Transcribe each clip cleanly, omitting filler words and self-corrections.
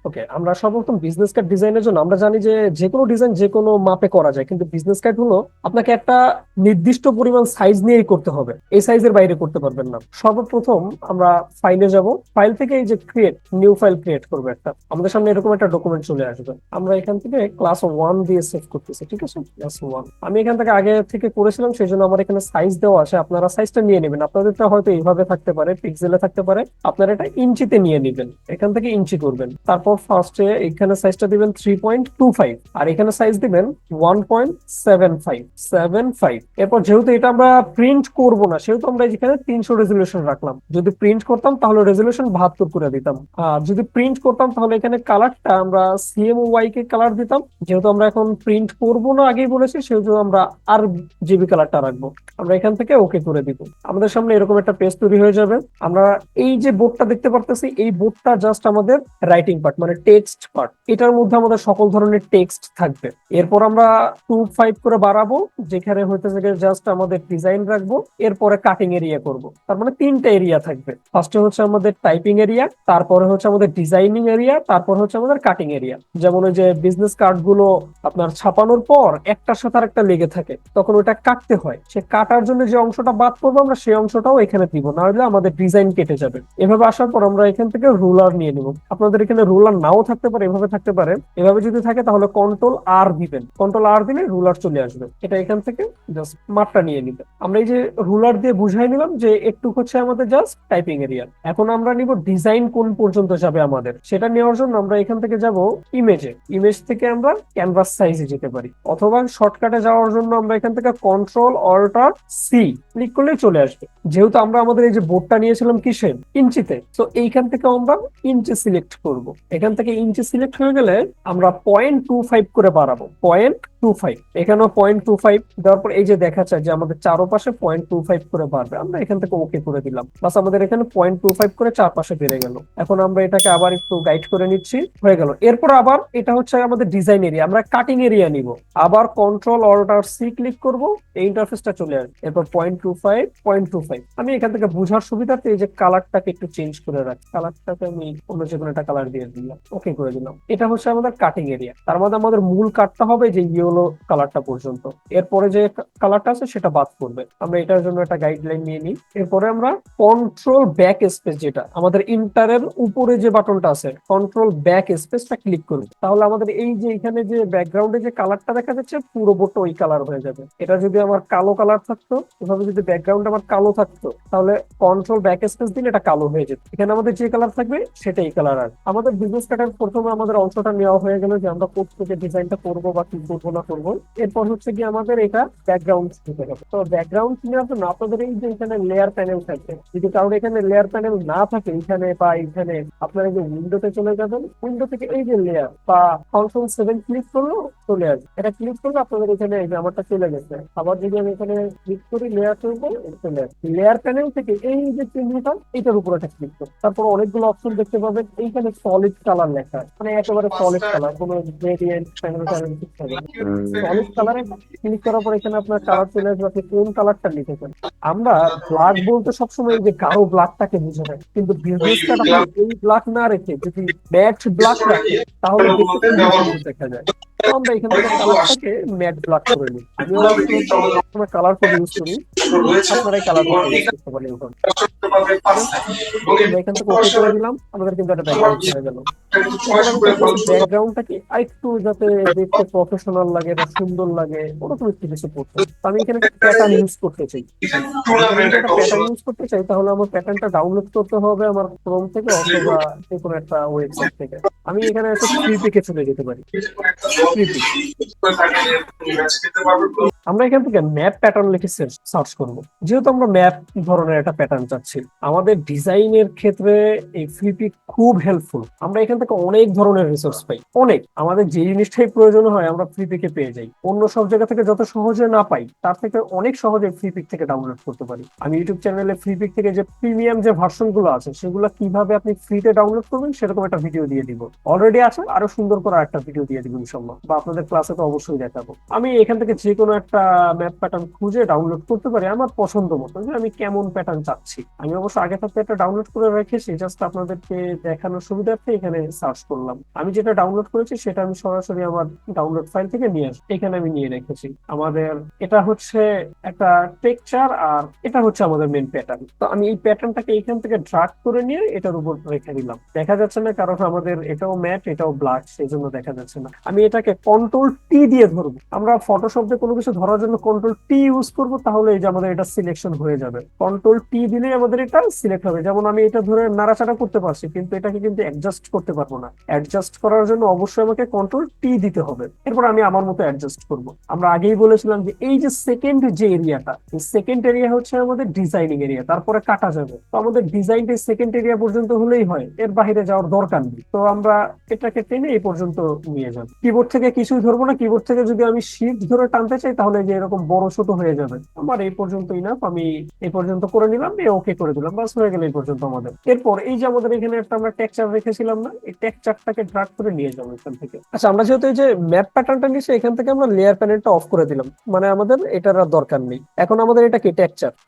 ওকে, আমরা সর্বপ্রথম business card ডিজাইনের জন্য আমরা জানি যে যে কোনো ডিজাইন যে কোনো মাপে করা যায়, কিন্তু বিজনেস কার্ড হলো আপনাকে একটা নির্দিষ্ট পরিমাণ সাইজ নিয়েই করতে হবে, এই সাইজের বাইরে করতে পারবেন না। সর্বপ্রথম আমরা ফাইলে যাব, ফাইল থেকে এই যে ক্রিয়েট নিউ ফাইল ক্রিয়েট করবো একটা, আমাদের সামনে এরকম একটা ডকুমেন্ট চলে আসবে। আমরা এখান থেকে ক্লাস 1 দিয়ে সেভ করতেছি, ঠিক আছে, ক্লাস 1 আমি এখান থেকে আগে থেকে করেছিলাম, সেই জন্য আমার এখানে সাইজ দেওয়া আছে। আপনারা সাইজটা নিয়ে নেবেন, আপনাদেরটা হয়তো এইভাবে থাকতে পারে, পিক্সেলে থাকতে পারে, আপনারা এটা ইঞ্চিতে নিয়ে নেবেন, এখান থেকে ইঞ্চি করবেন। তারপর ফার্স্টে এখানে সাইজটা দিবেন 3.25, আর এখানে সাইজ দিবেন 1.75। এরপর যেহেতু এটা আমরা প্রিন্ট করব না, সেহেতু আমরা এখানে 300 রেজলিউশন রাখলাম। যদি প্রিন্ট করতাম তাহলে রেজলিউশন 72 করে দিতাম, আর যদি প্রিন্ট করতাম তাহলে এখানে কালারটা আমরা CMYK কে কালার দিতাম। যেহেতু আমরা এখন প্রিন্ট করব না আগেই বলেছি, সেহেতু আমরা আর জিবি কালারটা রাখবো। আমরা এখান থেকে ওকে করে দিব, আমাদের সামনে এরকম একটা পেজ তৈরি হয়ে যাবে। আমরা এই যে বোর্ডটা দেখতে পারতেছি, এই বোর্ডটা জাস্ট আমাদের রাইটিং পার্ট, মানে টেক্সট পার্ট। এটার মধ্যে আমাদের সকল ধরনের টেক্সট থাকবে। এরপর আমরা 2.5 করে বাড়াবো, যেখানে হইতেছে জাস্ট আমাদের ডিজাইন রাখবো, এরপরে কাটিং এরিয়া করব। তার মানে 3টা এরিয়া থাকবে। ফার্স্টে হচ্ছে আমাদের টাইপিং এরিয়া, তারপরে হচ্ছে আমাদের ডিজাইনিং এরিয়া, তারপর হচ্ছে আমাদের কাটিং এরিয়া। যেমন ওই যে বিজনেস কার্ড গুলো আপনার ছাপানোর পর একটার সাথে আরেকটা লেগে থাকে, তখন ওটা কাটতে হয়, সে কাটার জন্য যে অংশটা বাদ পড়বো আমরা সেই অংশটাও এখানে দিব, না হলে আমাদের ডিজাইন কেটে যাবে। এভাবে আসার পর আমরা এখান থেকে রুলার নিয়ে নিব। আপনাদের এখানে রুলার নাও থাকতে পারে, এভাবে থাকতে পারে। এভাবে যদি থাকে তাহলে কন্ট্রোল R দিবেন, কন্ট্রোল R দিলে রুলার চলে আসবে। এটা এখান থেকে জাস্ট মাপটা নিয়ে নিবেন। আমরা এই যে রুলার দিয়ে বুঝাই নিলাম যে একটু হচ্ছে আমাদের জাস্ট টাইপিং এরিয়া। এখন আমরা নিব ডিজাইন কোন পর্যন্ত যাবে আমাদের, সেটা নেওয়ার জন্য আমরা এখান থেকে যাব ইমেজে, ইমেজ থেকে আমরা ক্যানভাস সাইজে যেতে পারি, অথবা শর্টকাটে যাওয়ার জন্য আমরা এখান থেকে Ctrl+Alt+C ক্লিক করলেই চলে আসবে। যেহেতু আমরা আমাদের এই যে বোর্ডটা নিয়েছিলাম কিসের, ইঞ্চিতে, তো এইখান থেকে আমরা ইঞ্চি সিলেক্ট করব। এখান থেকে ইঞ্চি সিলেক্ট হয়ে গেলে আমরা 0.25 করে বাড়াবো, 0.25, এখানেও 0.25 দেওয়ার পর এই যে দেখা যায় যে আমাদের চারপাশে 0.25 করে বাড়বে। আমরা এখান থেকে ওকে করে দিলাম, বাস আমাদের এখানে 0.25 করে চারপাশে বেড়ে গেল। এখন আমরা এটাকে আবার একটু গাইড করে নিচ্ছি, হয়ে গেল। এরপর আবার এটা হচ্ছে আমাদের ডিজাইন এরিয়া, আমরা কাটিং এরিয়া নিব। আবার Ctrl+Alt+C ক্লিক করব, এই ইন্টারফেসটা চলে আসবে। এরপর 0.25 আমি এখান থেকে বোঝার সুবিধার্থে এই যে কালারটাকে একটু চেঞ্জ করে রাখি, কালারটাকে আমি অন্য যে কোনো একটা কালার দিয়ে দিলাম, ওকে করে দিলাম। এটা হচ্ছে আমাদের কাটিং এরিয়া। তার মধ্যে আমাদের মূল কাটটা হবে যে ইয়েলো কালারটা পর্যন্ত, এরপরে যে কালারটা আছে সেটা বাদ করবে। আমরা এটার জন্য একটা গাইডলাইন নিয়ে নিই। এরপরে আমরা Ctrl+Backspace, যেটা আমাদের ইন্টারের উপরে যে বাটনটা আছে, Ctrl+Backspaceটা ক্লিক করব, তাহলে আমাদের এই যে এখানে যে ব্যাকগ্রাউন্ডে যে কালারটা দেখা যাচ্ছে পুরো বোর্ডটা ওই কালার হয়ে যাবে। এটা যদি আমার কালো কালার থাকতো, এভাবে যদি ব্যাকগ্রাউন্ড আমার কালো থাকতো, তাহলে Ctrl+Backspace দিলে এটা কালো হয়ে যেত। এখানে আমাদের যে কালার থাকবে সেটাই কালার। আর আমাদের বিজনেস কার্ডের প্রথমে আমাদের অংশটা নেওয়া হয়ে গেল যে আমরা কোথা থেকে ডিজাইনটা করবো বা কি করবো না করবো। এরপর হচ্ছে কি আমাদের এটা ব্যাকগ্রাউন্ড দিতে হবে। তো ব্যাকগ্রাউন্ড নেওয়ার জন্য আপনাদের এই যে এখানে লেয়ার প্যানেল থাকবে, যদি কারণ এখানে লেয়ার প্যানেল না থাকে এখানে বা এখানে, আপনারা যে উইন্ডোতে চলে যাবেন, উইন্ডো থেকে এই যে লেয়ার বা Ctrl+7 ক্লিক করলো চলে আসবে। এটা ক্লিক করলে আপনাদের এখানে এই যে আমারটা চলে গেছে। আবার যদি আমি এখানে ক্লিক করি লেয়ার করবো, চলে আসবে। লেয়ার প্যানেল থেকে এই যে চিহ্নটা, এটার উপর একটা ক্লিক করবো। তারপর অনেকগুলো অপশন দেখতে পাবেন, এইখানে সলিড কালার লেখা, মানে একেবারে সলিড কালার, কোনো গ্রেডিয়েন্ট কিছু হবে না। সলিড কালারে ক্লিক করার পর এখানে আপনার কালার চলে আসবে, আপনি কোন কালারটা লিখেছেন। আমরা ব্ল্যাক বলতে সবসময় এই যে গাঢ় ব্ল্যাকটাকে বোঝায়, কিন্তু বিজনেস কার্ড আপনি এই ব্ল্যাক না রেখে যদি ম্যাট ব্ল্যাক রাখেন তাহলে দেখতে খুব সুন্দর দেখা যায়। তো আমরা এখান থেকে কালারটাকে ম্যাট ব্ল্যাক করে নিই। আমিও কালার কোড ইউজ করি, আপনারা কালার কোড ইউজ করতে পারেন। আমরা এখান থেকে ওকে করে দিলাম, আমাদের কিন্তু একটা ব্যাকগ্রাউন্ড হয়ে গেল। ব্যাকগ্রাউন্ডটাকে আরেকটু যাতে দেখতে প্রফেশনাল লাগে বা সুন্দর লাগে, ওরকম একটু কিছু করতে হবে। আমি এখানে একটা প্যাটার্ন ইউজ করতে চাই, তাহলে আমার প্যাটার্নটা ডাউনলোড করতে হবে আমার ক্রোম থেকে অথবা যে কোনো একটা ওয়েবসাইট থেকে। আমি এখানে একটা ফ্রিপিকে চলে যেতে পারি। আমরা এখান থেকে ম্যাপ প্যাটার্ন লিখে সার্চ করব। যেহেতু আমরা ম্যাপ ধরনের একটা প্যাটার্ন চাচ্ছি, আমাদের ডিজাইনের ক্ষেত্রে এই ফ্রিপিক খুব হেল্পফুল। আমরা এখান থেকে অনেক ধরনের রিসোর্স পাই, অনেক, আমাদের যে জিনিসটাই প্রয়োজন হয় আমরা ফ্রিপিকে পেয়ে যাই। অন্য সব জায়গা থেকে যত সহজে না পাই, তার থেকে অনেক সহজে ফ্রিপিক থেকে ডাউনলোড করতে পারি। আমি ইউটিউব চ্যানেলে ফ্রিপিক থেকে যে প্রিমিয়াম যে ভার্সন গুলো আছে সেগুলো কিভাবে আপনি ফ্রিতে ডাউনলোড করবেন সেরকম একটা ভিডিও দিয়ে দিব। অলরেডি আছে, আরো সুন্দর করে একটা ভিডিও দিয়ে দিব ইনশাল্লাহ, বা আপনাদের ক্লাসে তো অবশ্যই দেখাবো। আমি এখান থেকে যে কোনো একটা ম্যাপ প্যাটার্ন খুঁজে ডাউনলোড করতে পারি আমার পছন্দ মতো, যে আমি কেমন প্যাটার্ন চাচ্ছি। আমি অবশ্য আগে থাকতে একটা ডাউনলোড করে রেখেছি, জাস্ট আপনাদেরকে দেখানোর সুবিধার্থে এখানে সার্চ করলাম। আমি যেটা ডাউনলোড করেছি সেটা আমি সরাসরি আমার ডাউনলোড ফাইল থেকে নিয়ে আসি, এখানে আমি নিয়ে রেখেছি। আমাদের এটা হচ্ছে একটা টেক্সচার, আর এটা হচ্ছে আমাদের মেন প্যাটার্ন। তো আমি এই প্যাটার্নটাকে এখান থেকে ড্রাগ করে নিয়ে এটার উপর রেখে দিলাম। দেখা যাচ্ছে না কারণ আমাদের এটাও ম্যাট এটাও ব্ল্যাক, সেই জন্য দেখা যাচ্ছে না। আমি এটাকে কন্ট্রোল টি দিয়ে ধরবো। আমরা ফটোশপে কোনো কিছু ধরার জন্য কন্ট্রোল টি ইউজ করব, তাহলে এই যে আমাদের এটা সিলেকশন হয়ে যাবে। কন্ট্রোল টি দিলে আমাদের এটা সিলেক্ট হবে। যেমন আমি এটা ধরে নাড়াচাড়া করতে পারছি, কিন্তু এটাকে কিন্তু অ্যাডজাস্ট করতে পারবো না। অ্যাডজাস্ট করার জন্য অবশ্যই আমাকে কন্ট্রোল টি দিতে হবে, এরপর আমি আমার মতো অ্যাডজাস্ট করব। আমরা আগেই বলেছিলাম যে এই যে সেকেন্ড যে এরিয়াটা, এই সেকেন্ড এরিয়া হচ্ছে আমাদের ডিজাইনিং এরিয়া, তারপরে কাটা যাবে। তো আমাদের ডিজাইনটা সেকেন্ড এরিয়া পর্যন্ত হলেই হয়, এর বাইরে যাওয়ার দরকার নেই। তো আমরা এটাকে টেনে এই পর্যন্ত নিয়ে যাব। কিবোর্ড থেকে কিছুই ধরবো না। কিবোর্ড থেকে যদি আমি শিফট ধরে টানতে চাই তাহলে যে এরকম বড় ছোট হয়ে যাবে। আমার এই পর্যন্তই না, আমি এই পর্যন্ত করে নিলাম, ওকে করে দিলাম, বাস হয়ে গেল এই পর্যন্ত আমাদের। এরপর এই যে আমাদের এখানে একটা আমরা টেক্সচার রেখেছিলাম না, এই টেক্সচারটাকে ড্রাগ করে নিয়ে যাবো এখান থেকে। আচ্ছা, আমরা যেহেতু এই যে ম্যাপ প্যাটার্নটা নিয়েছি, এখান থেকে আমরা লেয়ার প্যানেলটা অফ করে দিলাম, মানে আমাদের এটার আর দরকার নেই। এখন আমাদের এটা কি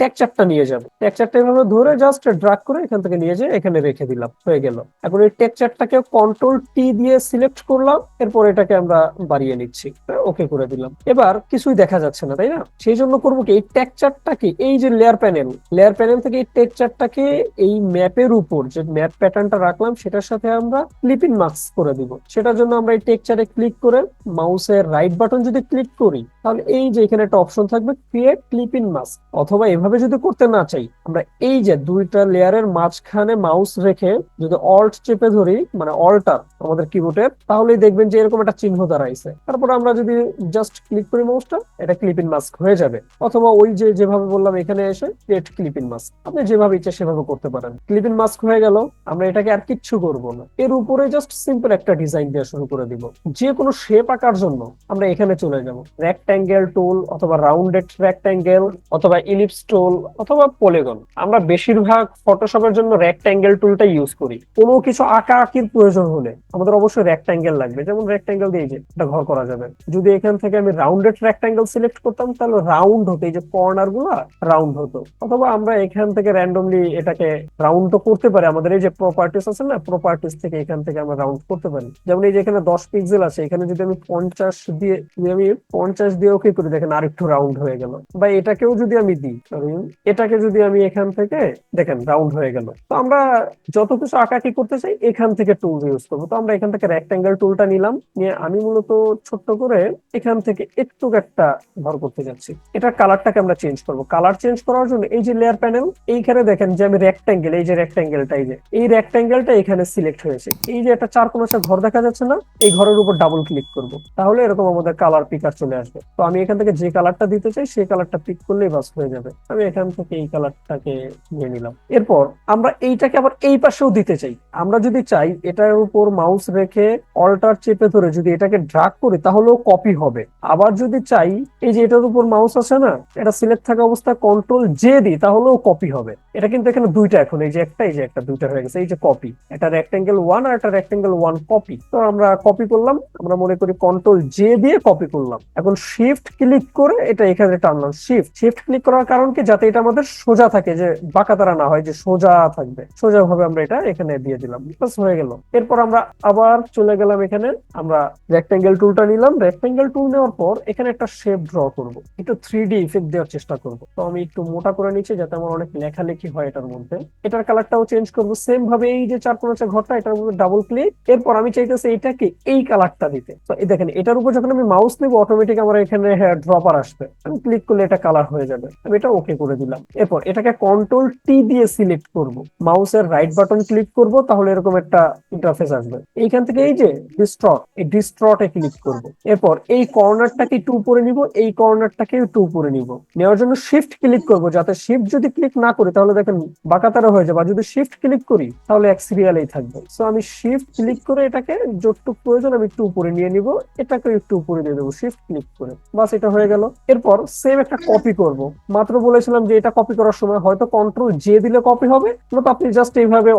টেক্সচারটা নিয়ে যাবে। টেক্সচারটা এভাবে ধরে জাস্ট ড্রাগ করে এখান থেকে নিয়ে যেয়ে এখানে রেখে দিলাম, হয়ে গেল। এখন এই টেক্সচারটাকে কন্ট্রোল টি দিয়ে সিলেক্ট করলাম, এরপর এটাকে আমরা বাড়িয়ে নিচ্ছি, ওকে করে দিলাম। এবার কিছুই দেখা যাচ্ছে না, তাই না? সেই জন্য করবো কি, এই টেক্সচারটাকে এই যে লেয়ার প্যানেল থেকে এই টেক্সচারটাকে এই ম্যাপের উপর যে ম্যাপ প্যাটার্নটা রাখলাম সেটার সাথে আমরা ক্লিপ ইন মাস্ক করে দিব। সেটার জন্য আমরা এই টেক্সচারে ক্লিক করে মাউসের রাইট বাটন যদি ক্লিক করি, তাহলে এই যে এখানে একটা অপশন থাকবে ক্রিয়েট ক্লিপ ইন মাস্ক। অথবা এভাবে যদি করতে না চাই, আমরা এই যে দুইটা লেয়ারের মাঝখানে মাউস রেখে যদি অল্ট চেপে ধরি, মানে অল্টার আমাদের কিবোর্ডের, তাহলেই দেখবেন যে এরকম একটা চিহ্ন দাঁড়াইছে। তারপর আমরা যদি জাস্ট ক্লিক করি মাউসটা, এটা ক্লিপ ইন মাস্ক হয়ে যাবে। অথবা ওই যে যেভাবে বললাম এখানে এসে ক্রিয়েট ক্লিপ ইন মাস্ক, আপনি যেভাবে ইচ্ছা সেভাবে করতে পারেন। ক্লিপ ইন মাস্ক হয়ে গেল। আমরা এটাকে আর কিচ্ছু করব না, এর উপরে জাস্ট সিম্পল একটা ডিজাইন দিয়ে শুরু করে দিব। যে কোনো শেপ আঁকার জন্য আমরা এখানে চলে যাব, রেক্ট্যাঙ্গেল টুল অথবা রাউন্ডেড রেক্ট্যাঙ্গেল অথবা ইলিপস টুল অথবা পলিগন। আমরা বেশিরভাগ ফটোশপের জন্য রেক্ট্যাঙ্গেল টুলটা ইউজ করি। কোনো কিছু আঁকা আঁকির প্রয়োজন হলে আমাদের অবশ্যই রেক্ট্যাঙ্গেল লাগবে, যেমন রেক্ট্যাঙ্গেল দিয়ে যে একটা ঘর করা যাবে। যদি এখান থেকে আমি রাউন্ডেড রেক্ট্যাঙ্গেল সিলেক্ট করতাম, তাহলে রাউন্ড হতো, এই যে কর্নার গুলা রাউন্ড হতো। অথবা আমরা এখান থেকে র্যান্ডমলি এটাকে রাউন্ড তো করতে পারি, আমাদের এই যে প্রপার্টিস আছে না, প্রপার্টিস থেকে এখান থেকে আমরা রাউন্ড করতে পারি। যেমন এই যে এখানে 10 পিক্সেল আছে, এখানে যদি আমি 50 দিয়ে ওকে করি, দেখেন আরেকটু রাউন্ড হয়ে গেল। বা এটাকেও যদি আমি দিই, এটাকে যদি আমি এখান থেকে, দেখেন রাউন্ড হয়ে গেল। তো আমরা যত কিছু আঁকাআঁকি করতে চাই এখান থেকে টুল ইউজ করবো। তো আমরা এখান থেকে রেক্ট্যাঙ্গেল টুলটা নিলাম, নিয়ে আমি মূলত ছোট্ট করে এখান থেকে একটু একটা ঘর করতে যাচ্ছি। এটার কালারটাকে আমরা চেঞ্জ করবো। কালার চেঞ্জ করার জন্য এই যে লেয়ার প্যানেল, এইখানে দেখেন যে আমি রেক্ট্যাঙ্গেল, এই যে রেক্ট্যাঙ্গেলটা, এই রেক্ট্যাঙ্গেলটা এখানে সিলেক্ট হয়েছে। এই যে একটা 4 কোণার ঘর দেখা যাচ্ছে না, এই ঘরের উপর ডাবল ক্লিক করব, তাহলে এরকম আমাদের কালার পিকার চলে আসবে। তো আমি এখান থেকে যে কালারটা দিতে চাই সেই কালারটা পিক করলেই বাস হয়ে যাবে। আমি এখান থেকে এই কালারটাকে নিয়ে নিলাম। এরপর আমরা এইটাকে আবার এই পাশেও দিতে চাই। আমরা যদি চাই এটার উপর মাউস রেখে অল্টার চেপে ধরে যদি এটাকে ড্রাগ করি, তাহলেও কপি হবে। আবার যদি চাই এই যে এটার উপর মাউস আছে না, এটা সিলেক্ট থাকা অবস্থায় কন্ট্রোল জে দিই, তাহলেও কপি হবে। এটা কিন্তু এখানে দুইটা, এখন এই যে একটা এই যে একটা, দুইটা হয়ে গেছে। এই যে কপি, এটা রেক্ট্যাঙ্গেল 1 আর এটা রেক্ট্যাঙ্গেল 1 কপি। তো আমরা কপি করলাম, আমরা মনে করি কন্ট্রোল জে দিয়ে কপি করলাম। এখন শিফট ক্লিক করে এটা এখানে টানলাম। শিফট ক্লিক করার কারণ কি, যাতে এটা আমাদের সোজা থাকে, যে বাঁকা তারা না হয়, যে সোজা থাকবে। সোজা ভাবে আমরা এটা এখানে দিয়ে দিলাম, বাস হয়ে গেল। এরপর আমরা আবার চলে গেলাম এখানে, আমরা রেক্ট্যাঙ্গেল টুলটা নিলাম। রেক্ট্যাঙ্গেল টুল নেওয়ার পর এখানে একটা শেপ ড্র করব, একটু 3D ইফেক্ট দেওয়ার চেষ্টা করব। তো আমি একটু মোটা করে নিচ্ছি যাতে আমার অনেক লেখালেখি হয় এটার মধ্যে। এটার কালারটাও চেঞ্জ করব সেম ভাবে, এই যে 4 কোণার ঘরটা, এটার মধ্যে ডাবল ক্লিক। এরপর আমি চাইতেছি এটাকে এই কালারটা দিতে। তো এই দেখেন, এটার উপর যখন আমি মাউস নেব অটোমেটিক আমার এখানে ড্রপার আসবে, আমি ক্লিক করলে এটা কালার হয়ে যাবে। আমি এটা ওকে করে দিলাম। এরপর এটাকে কন্ট্রোল টি দিয়ে সিলেক্ট করব, মাউসের রাইট বাটন ক্লিক করব, তাহলে এরকম একটা ইন্টারফেস আসবে। এইখান থেকে এই যে ডিস্ট্রটে ক্লিক করব। এরপর এই কর্নারটাকে একটু উপরে নিব, এই কর্নারটাকে একটু উপরে নিব। নেওয়ার জন্য শিফট ক্লিক করব, যাতে শিফট যদি ক্লিক না করি তাহলে দেখেন বাঁকাতারা হয়ে যাবে, আর যদি শিফট ক্লিক করি তাহলে এক সিরিয়ালেই থাকবে। সো আমি শিফট ক্লিক করে এটাকে যতটুকু প্রয়োজন আমি একটু উপরে নিয়ে নিব, এটাকে একটু উপরে দিয়ে দেবো শিফট ক্লিক করে, বাস এটা হয়ে গেল। এরপর সেম একটা কপি করব। মাত্র বলেছিলাম যে এটা কপি করার সময় হয়তো কন্ট্রোল জে দিলে কপি হবে, নয়তো আপনি জাস্ট এইভাবে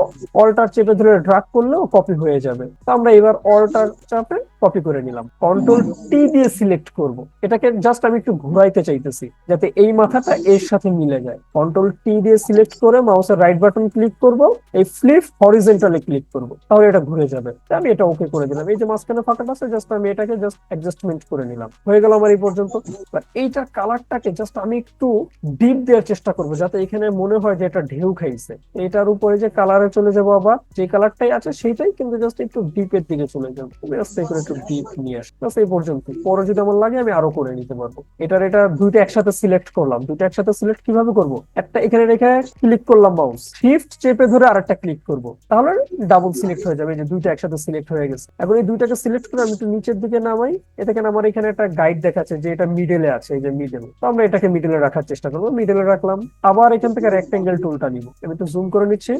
অল্টার চেপে ধরে ড্রাগ করলেও কপি হয়ে যাবে। তো আমরা এবার অল্টার চাপে কপি করে নিলাম, কন্ট্রোল টি দিয়ে সিলেক্ট করব, এটাকে জাস্ট আমি একটু ঘুরাইতে চাইতেছি যাতে এই মাথাটা এর সাথে মিলে যায়। কন্ট্রোল টি দিয়ে সিলেক্ট করে মাউসের রাইট বাটন ক্লিক করব, এই ফ্লিপ হরিজন্টালে ক্লিক করব, তাহলে এটা ঘুরে যাবে। আমি এটা ওকে করে দিলাম। এই যে মাঝখানে ফাঁকাটা আছে, জাস্ট আমি এটাকে জাস্ট অ্যাডজাস্টমেন্ট করে নিলাম, হয়ে গেল আমার এই পর্যন্ত। এইটার কালারটাকে জাস্ট আমি একটু ডিপ দেওয়ার চেষ্টা করবো যাতে এখানে মনে হয় যে এটা ঢেউ খাইছে। এটার উপরে যে কালারে চলে যাবো, আবার যে কালারটাই আছে সেইটাই, কিন্তু জাস্ট একটু ডিপের দিকে চলে যাবো, আস্তে করে একটু ডিপ নিয়ে আসবো, বাস এই পর্যন্ত। পরে যদি আমার লাগে আমি আরো করে নিতে পারবো। এটা দুইটা একসাথে সিলেক্ট করলাম। দুইটা একসাথে সিলেক্ট কিভাবে করব, একটা এখানে রেখে ক্লিক করলাম, মাউস শিফট চেপে ধরে আরেকটা ক্লিক করব, তাহলে ডাবল সিলেক্ট হয়ে যাবে। যে দুইটা একসাথে সিলেক্ট হয়ে গেছে। এখন এই দুইটাকে সিলেক্ট করে আমি একটু নিচের দিকে নামাই, এটাকে আমার এখানে একটা গাইড দেখাচ্ছে যে এটা মিডলে আছে, এই যে মিডল, তো আমরা এটাকে মিডলে রাখার চেষ্টা করবো, মিডলে রাখলাম। আবার এখান থেকে রেক্টেঙ্গেল টুলটা নিব, আমি একটু জুম করে নিচ্ছি,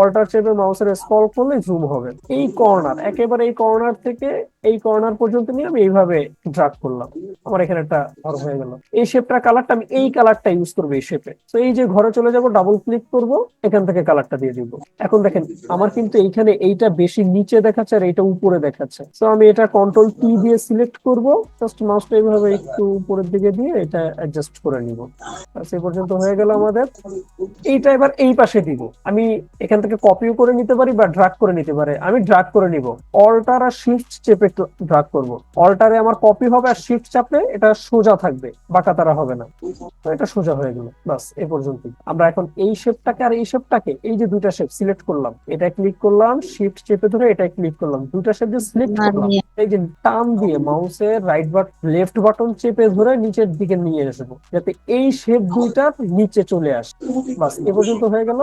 অল্টার চেপে মাউসের স্ক্রল করলে জুম হবে। এই কর্নার, একেবারে এই কর্নার থেকে এই কর্নার পর্যন্ত নিয়ে আমি এইভাবে ড্রাগ করলাম, আমার এখানে একটা ঘর হয়ে গেল। এই শেপটার কালারটা আমি এই কালারটা ইউজ করবো এই শেপে। তো এই যে ঘরে চলে যাব, ডাবল ক্লিক করব, এখান থেকে কালারটা দিয়ে দিব। এখন দেখেন আমার কিন্তু এইখানে এইটা বেশি নিচে দেখাচ্ছে আর এইটা উপরে দেখাচ্ছে। তো আমি এটা কন্ট্রোল টি দিয়ে সিলেক্ট করব, জাস্ট মাউসটা এইভাবে একটু উপরের দিকে দিয়ে এটা অ্যাডজাস্ট করে নিব। সেই পর্যন্ত হয়ে গেল আমাদের। এইটা এবার এই পাশে দিব। আমি এখান থেকে কপিও করে নিতে পারি বা ড্রাগ করে নিতে পারি। আমি ড্রাগ করে নিব, অল্টার আর শিফট চেপে ড্রাগ করব। অল্টারে আমার কপি হবে আর শিফট চাপলে এটা সোজা থাকবে, বাঁকা তারা হবে না। তো এটা সোজা হয়ে গেল, বাস এই পর্যন্তই। আমরা এখন এই শেপটাকে আর এই শেপটাকে, এই যে দুইটা শেপ সিলেক্ট করলাম, এটা ক্লিক করলাম, শিফট চেপে ধরে এটা ক্লিক করলাম, দুইটা শেপ যে সিলেক্ট করলাম, এই যে টান দিয়ে মাউসের রাইট বাটন লেফট বাটন চেপে ধরে নিচের দিকে নিয়ে আসবো যাতে এই শেপ দুইটার নিচে চলে আসে। বাস এ পর্যন্ত হয়ে গেল।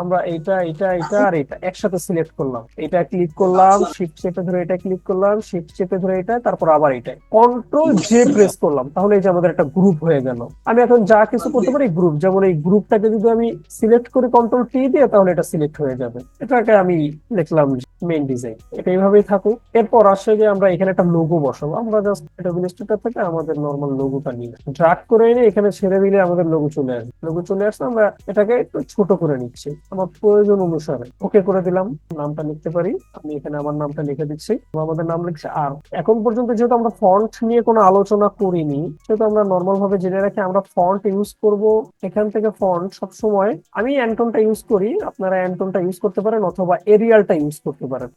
আমরা এটা এটা এটা আর এটা একসাথে সিলেক্ট করলাম, এটা ক্লিক করলাম, শিফট চেপে ধরে এটা ক্লিক করলাম, শিফট চেপে ধরে এটা, তারপর আবার এটা কন্ট্রোল জে প্রেস করলাম, তাহলে এই যে আমাদের একটা গ্রুপ হয়ে গেল। আমি এখন যা কিছু করতে পারি গ্রুপ, যেমন এই গ্রুপটাকে যদি আমি সিলেক্ট করি কন্ট্রোল টি দিয়ে, তাহলে এটা সিলেক্ট হয়ে যাবে। এটাকে আমি লিখলাম মেইন ডিজাইন, এটা এইভাবেই থাকুক। এরপর আসে যে আমরা এখানে একটা লোগো বসাবো। আমরা জাস্ট এটা ইলাস্ট্রেটর থেকে আমাদের নরমাল লোগোটা নিই, ড্রাগ করে এনে এখানে ছেড়ে দিলে আমাদের লোগো চলে আসবে। লোগো চলে আসছে, আমরা এটাকে একটু ছোট করে নিচ্ছি আমার প্রয়োজন অনুসারে, ওকে করে দিলাম। নামটা লিখতে পারি, আমি এখানে আমার নামটা লিখে দিচ্ছি, আমাদের নাম লিখছি। আর এখন পর্যন্ত যেহেতু আমরা ফন্ট নিয়ে কোনো আলোচনা করিনি, সেহেতু আমরা নর্মাল ভাবে জেনে রাখি আমরা ফন্ট ইউজ করব। এখান থেকে ফন্ট সবসময় আমি অ্যান্টনটা ইউজ করি, আপনারা অ্যান্টনটা ইউজ করতে পারেন অথবা এরিয়ালটা ইউজ করতে পারেন।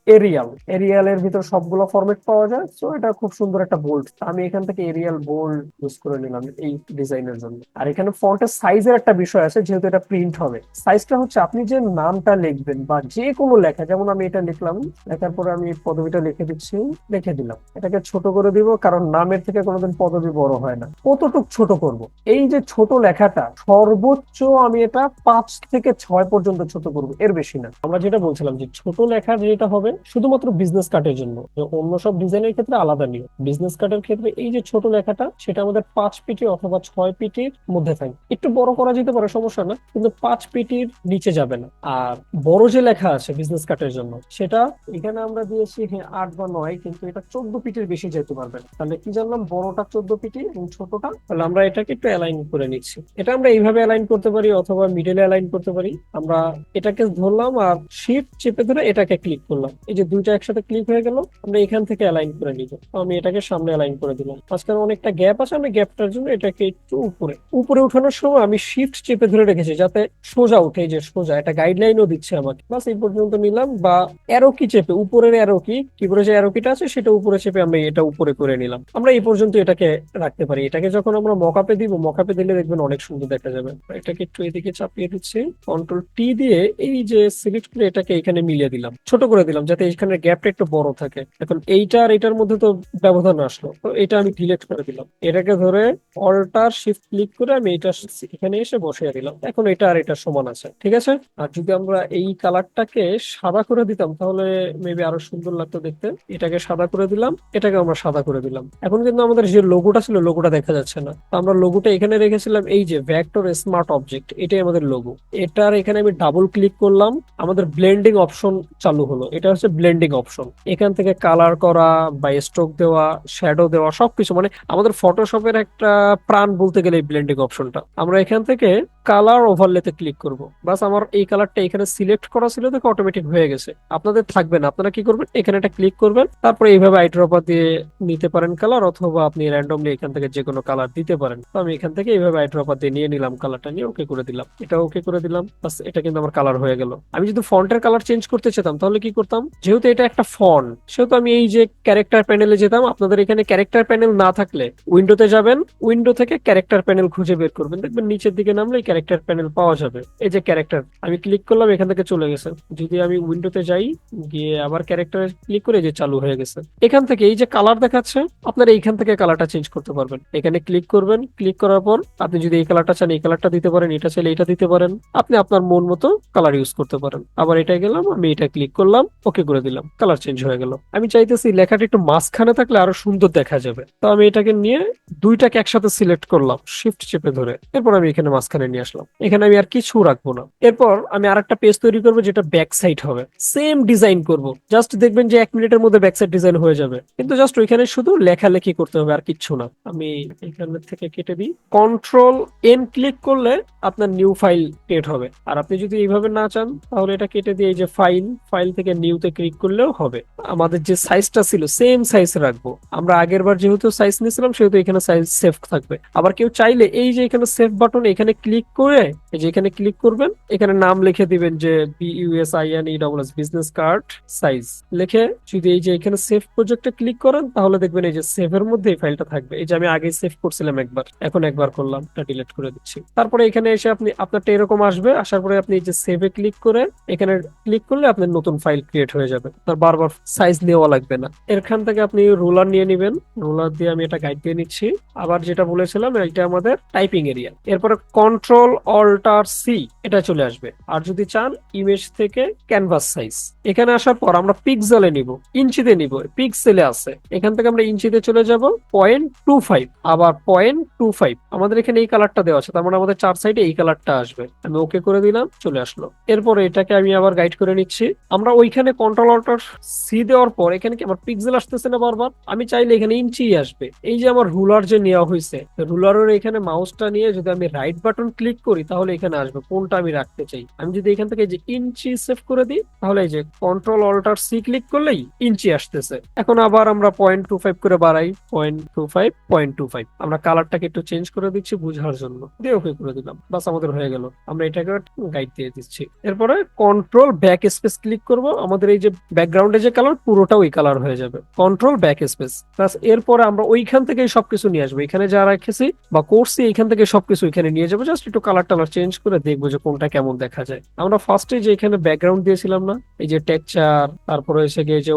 এরিয়ালের ভিতর সবগুলো ফরম্যাট পাওয়া যায়, তো এটা খুব সুন্দর একটা বোল্ড। আমি এখান থেকে এরিয়াল বোল্ড ইউজ করে নিলাম এই ডিজাইনের জন্য। আর এখানে ফন্টের সাইজের একটা বিষয় আছে, যেহেতু এটা প্রিন্ট হবে। সাইজটা হচ্ছে আপনি যে নামটা লিখবেন বা যে কোনো লেখা, যেমন আমি এটা লিখলাম, লেখার পরে আমি পদবিটা লিখে দিচ্ছি, লিখে দিলাম। এটাকে ছোট করে দিব, কারণ নামের থেকে কোনোদিন পদবি বড় হয় না। কতটুক ছোট করব, এই যে ছোট লেখাটা সর্বোচ্চ আমি এটা 5 থেকে 6 পর্যন্ত ছোট করব, এর বেশি না। আমরা যেটা বলছিলাম যে ছোট লেখা যেটা হবে শুধুমাত্র বিজনেস কার্ডের জন্য, অন্য সব ডিজাইনের ক্ষেত্রে আলাদা নিয়ম। বিজনেস কার্ডের ক্ষেত্রে এই যে ছোট লেখাটা, সেটা আমাদের 5 পিটি অথবা 6 পিটির মধ্যে থাকে। একটু বড় করা যেতে পারে, সমস্যা না, কিন্তু 5 পিটির নিচে যাবে না। আর বড় যে লেখা আছে বিজনেস কার্ডের জন্য, সেটা এখানে আমরা দিয়েছি 8 বা 9, কিন্তু এটা 14 পিটির বেশি যেতে পারবে না। তাহলে কি জানলাম, বড়টা 14 পিটি এবং ছোটটা, তাহলে আমরা এটাকে একটু অ্যালাইন করে নিচ্ছি। এটা আমরা এইভাবে অ্যালাইন করতে পারি অথবা মিডলে অ্যালাইন করতে পারি। আমরা এটাকে ধরলাম আর শিফট চেপে ধরে এটাকে ক্লিক করলাম, এই যে দুইটা একসাথে ক্লিক হয়ে গেল। আমরা এখান থেকে অ্যালাইন করে নিব, আমি এটাকে সামনে অ্যালাইন করে দিলাম। মাঝখানে অনেকটা গ্যাপ আছে, আমি গ্যাপটার জন্য এটাকে একটু উপরে উপরে উঠানোর সময় আমি শিফট চেপে ধরে রেখেছি যাতে সোজা উঠে, এই যে সোজা, এটা গাইডলাইনও দিচ্ছে আমাকে। বাস এই পর্যন্ত নিলাম। বা অ্যারো কি চেপে, উপরের অ্যারো কি কিবোর্ডে যে অ্যারো কিটা আছে সেটা উপরে চেপে আমি এটা উপরে করে নিলাম। আমরা এই পর্যন্ত এটাকে রাখতে পারি। এটাকে যখন আমরা মকআপে দিব, মকআপে দিলে দেখবেন অনেক সুন্দর দেখা যাবে। এটাকে একটু এদিকে চাপিয়ে দিচ্ছি, কন্ট্রোল টি দিয়ে এই যে সিলেক্ট করে এটাকে এখানে মিলিয়ে দিলাম, ছোট করে দিলাম যাতে এখানে গ্যাপটা একটু বড় থাকে। এখন এইটা আর এটার মধ্যে তো ব্যবধান আসলো, তো এটা আমি ডিলিট করে দিলাম। এটাকে ধরে অল্টার শিফট ক্লিক করে আমি এটা এখানে এসে বসিয়ে দিলাম। এখন এটা আর এটা সমান আছে, ঠিক আছে। আর যদি আমরা এই কালারটাকে সাদা করে দিতাম তাহলে মেবি আরো সুন্দর লাগতো দেখতে। এটাকে সাদা করে দিলাম, এটাকে আমরা সাদা করে দিলাম। এখন কিন্তু আমাদের যে লোগোটা ছিল, লোগোটা দেখা যাচ্ছে না। তো আমরা লোগোটা এখানে রেখেছিলাম, এই যে ভেক্টর স্মার্ট অবজেক্ট, এটাই আমাদের লোগো। এটার এখানে আমি ডাবল ক্লিক করলাম, আমাদের ব্লেন্ডিং অপশন চালু হলো। এটা হচ্ছে ব্লেন্ডিং অপশন, এখান থেকে কালার করা বা স্ট্রোক দেওয়া, শ্যাডো দেওয়া, সবকিছু, মানে আমাদের ফটোশপের একটা প্রাণ বলতে গেলে এই ব্লেন্ডিং অপশনটা। আমরা এখান থেকে কালার ওভারলেতে ক্লিক করব। বাস আমার এই কালারটা এখানে সিলেক্ট করা ছিল, দেখে অটোমেটিক হয়ে গেছে। আপনাদের থাকবে না, আপনারা কি করবেন, এখানে একটা ক্লিক করবেন, তারপরে এইভাবে আইড্রপার দিয়ে নিতে পারেন কালার, অথবা আপনি র্যান্ডমলি এখান থেকে যে কোনো কালার দিতে পারেন। তো আমি এখান থেকে এইভাবে আইড্রপার দিয়ে নিয়ে নিলাম, কালারটা নিয়ে ওকে করে দিলাম, এটা ওকে করে দিলাম। বাস এটা কিন্তু আমার কালার হয়ে গেল। আমি যদি ফন্টের কালার চেঞ্জ করতে চেতাম তাহলে কি করতাম, যেহেতু এটা একটা ফন্ট সেহেতু আমি এই যে ক্যারেক্টার প্যানেলে যেতাম। আপনাদের এখানে ক্যারেক্টার প্যানেল না থাকলে উইন্ডোতে যাবেন, উইন্ডো থেকে ক্যারেক্টার প্যানেল খুঁজে বের করবেন, দেখবেন নিচের দিকে নামলে ক্যারেক্টার প্যানেল পাওয়া যাবে। এই যে ক্যারেক্টার, আমি ক্লিক করলাম, এখান থেকে চলে গেছে। যদি আমি উইন্ডোতে যাই, গিয়ে আবার ক্যারেক্টার ক্লিক করে, যে চালু হয়ে গেছে। এখান থেকে এই যে কালার দেখাচ্ছে, আপনারা এইখান থেকে কালারটা চেঞ্জ করতে পারবেন। এখানে ক্লিক করবেন, ক্লিক করার পর আপনি যদি এই কালারটা চান এই কালারটা দিতে পারেন, এটা চাইলে এটা দিতে পারেন, আপনি আপনার মন মতো কালার ইউজ করতে পারেন। আবার এটা গেলাম, আমি এটা ক্লিক করলাম, ওকে করে দিলাম, কালার চেঞ্জ হয়ে গেল। আমি চাইতেছি লেখাটা একটু মাঝখানে থাকলে আরো সুন্দর দেখা যাবে, তো আমি এটাকে নিয়ে দুইটাকে একসাথে সিলেক্ট করলাম শিফট চেপে ধরে, এরপর আমি এখানে মাঝখানে নিয়ে আসলাম। এখানে আমি আর কিছু রাখবো না। এরপর আমি আর একটা পেজ তৈরি করবো, যেটা ব্যাক সাইড হবে, সেম ডিজাইন করব। জাস্ট দেখবেন যে 1 মিনিটের মধ্যে ব্যাক সাইড ডিজাইন হয়ে যাবে, কিন্তু জাস্ট ওইখানে শুধু লেখালেখি করতে হবে, আর কিচ্ছু না। আমি এখান থেকে কেটে দিই, কন্ট্রোল এন ক্লিক করলে আপনার নিউ ফাইল ক্রিয়েট হবে। আর আপনি যদি এইভাবে না চান তাহলে এটা কেটে দিয়ে এই যে ফাইল, ফাইল থেকে নিউতে ক্লিক করলেও হবে। আমাদের যে সাইজটা ছিল সেম সাইজ রাখবো। আমরা আগের বার যেহেতু সাইজ নিয়েছিলাম সেহেতু এখানে সাইজ সেভ থাকবে। আবার কেউ চাইলে এই যে এখানে সেভ বাটন, এখানে ক্লিক করে এই যে এখানে ক্লিক করবেন, এখানে নাম লিখে দিবেন যে BUSINESS বিজনেস কার্ড সাইজ লিখে, যদি এই যে এখানে সেভ প্রজেক্টে ক্লিক করেন তাহলে দেখবেন এই যে সেভের মধ্যে এই ফাইলটা থাকবে। এই যে আমি আগে সেভ করছিলাম একবার, এখন একবার করলাম, এটা ডিলিট করে দিচ্ছি। তারপরে এখানে এসে আপনি আপনারটা এরকম আসবে, আসার পরে আপনি এই যে সেভে ক্লিক করে এখানে ক্লিক করলে আপনার নতুন ফাইল ক্রিয়েট হয়ে যাবে, তার বারবার সাইজ নেওয়া লাগবে না। এখান থেকে আপনি রুলার নিয়ে নেবেন, রুলার দিয়ে আমি এটা গাইড দিয়ে নিচ্ছি। আবার যেটা বলেছিলাম, এটা আমাদের টাইপিং এরিয়া। এরপরে কন্ট্রোল অল্টার সি এটা চলে আসবে। আর যদি চান ইমেজ থেকে ক্যানভাস সাইজ, এখানে আসার পর আমরা পিক্সেলে নিব, ইঞ্চিতে নিব, পিক্সেলে আছে, এখান থেকে আমরা ইঞ্চিতে চলে যাব 0.25, আবার 0.25। আমাদের এখানে এই কালারটা দেওয়া আছে, তার মানে আমাদের চার সাইডে এই কালারটা আসবে। আমি ওকে করে দিলাম, চলে আসলো। এরপরে এটাকে আমি আবার গাইড করে নিচ্ছি। আমরা ওইখানে কন্ট্রোল অল্টার সি দেওয়ার পর এখানে কি আমার পিক্সেল আসতেছে না বারবার, আমি চাইলে এখানে ইঞ্চি আসবে। এই যে আমার রুলার যে নেওয়া হয়েছে, রুলারের এখানে মাউসটা নিয়ে যদি আমি রাইট বাটন ক্লিক করি তাহলে এখানে আসবে কোনটা আমি রাখতে চাই। আমি যদি এখান থেকে যে ইঞ্চি সেভ করে দিই তাহলে এই যে কন্ট্রোল অল্টার সি ক্লিক করলেই ইঞ্চি আসতেছে। এখন আবার আমরা 0.25 করে বাড়াই, 0.25, 0.25। আমরা কালারটাকে একটু চেঞ্জ করে দিচ্ছি বুঝার জন্য, দিয়ে ওকে করে দিলাম, বাস আমাদের হয়ে গেল। আমরা এটাকে গাইড দিয়ে দিচ্ছি। এরপরে কন্ট্রোল ব্যাক স্পেস ক্লিক করব, আমাদের এই যে ব্যাকগ্রাউন্ডে যে কালার পুরোটা ওই কালার হয়ে যাবে, কন্ট্রোল ব্যাক স্পেস। প্লাস এরপরে আমরা ওইখান থেকে সবকিছু নিয়ে আসবো, এখানে যা রেখেছি বা করছি এইখান থেকে সবকিছু এখানে নিয়ে যাবো, জাস্ট একটু কালার টালার চেঞ্জ করে দেখবো যে কোনটা কেমন দেখা যায়। আমরা ফার্স্টে যে এখানে ব্যাকগ্রাউন্ড দিয়েছিলাম না, এই যে টেক্সচার, তারপরে এসে গিয়ে যে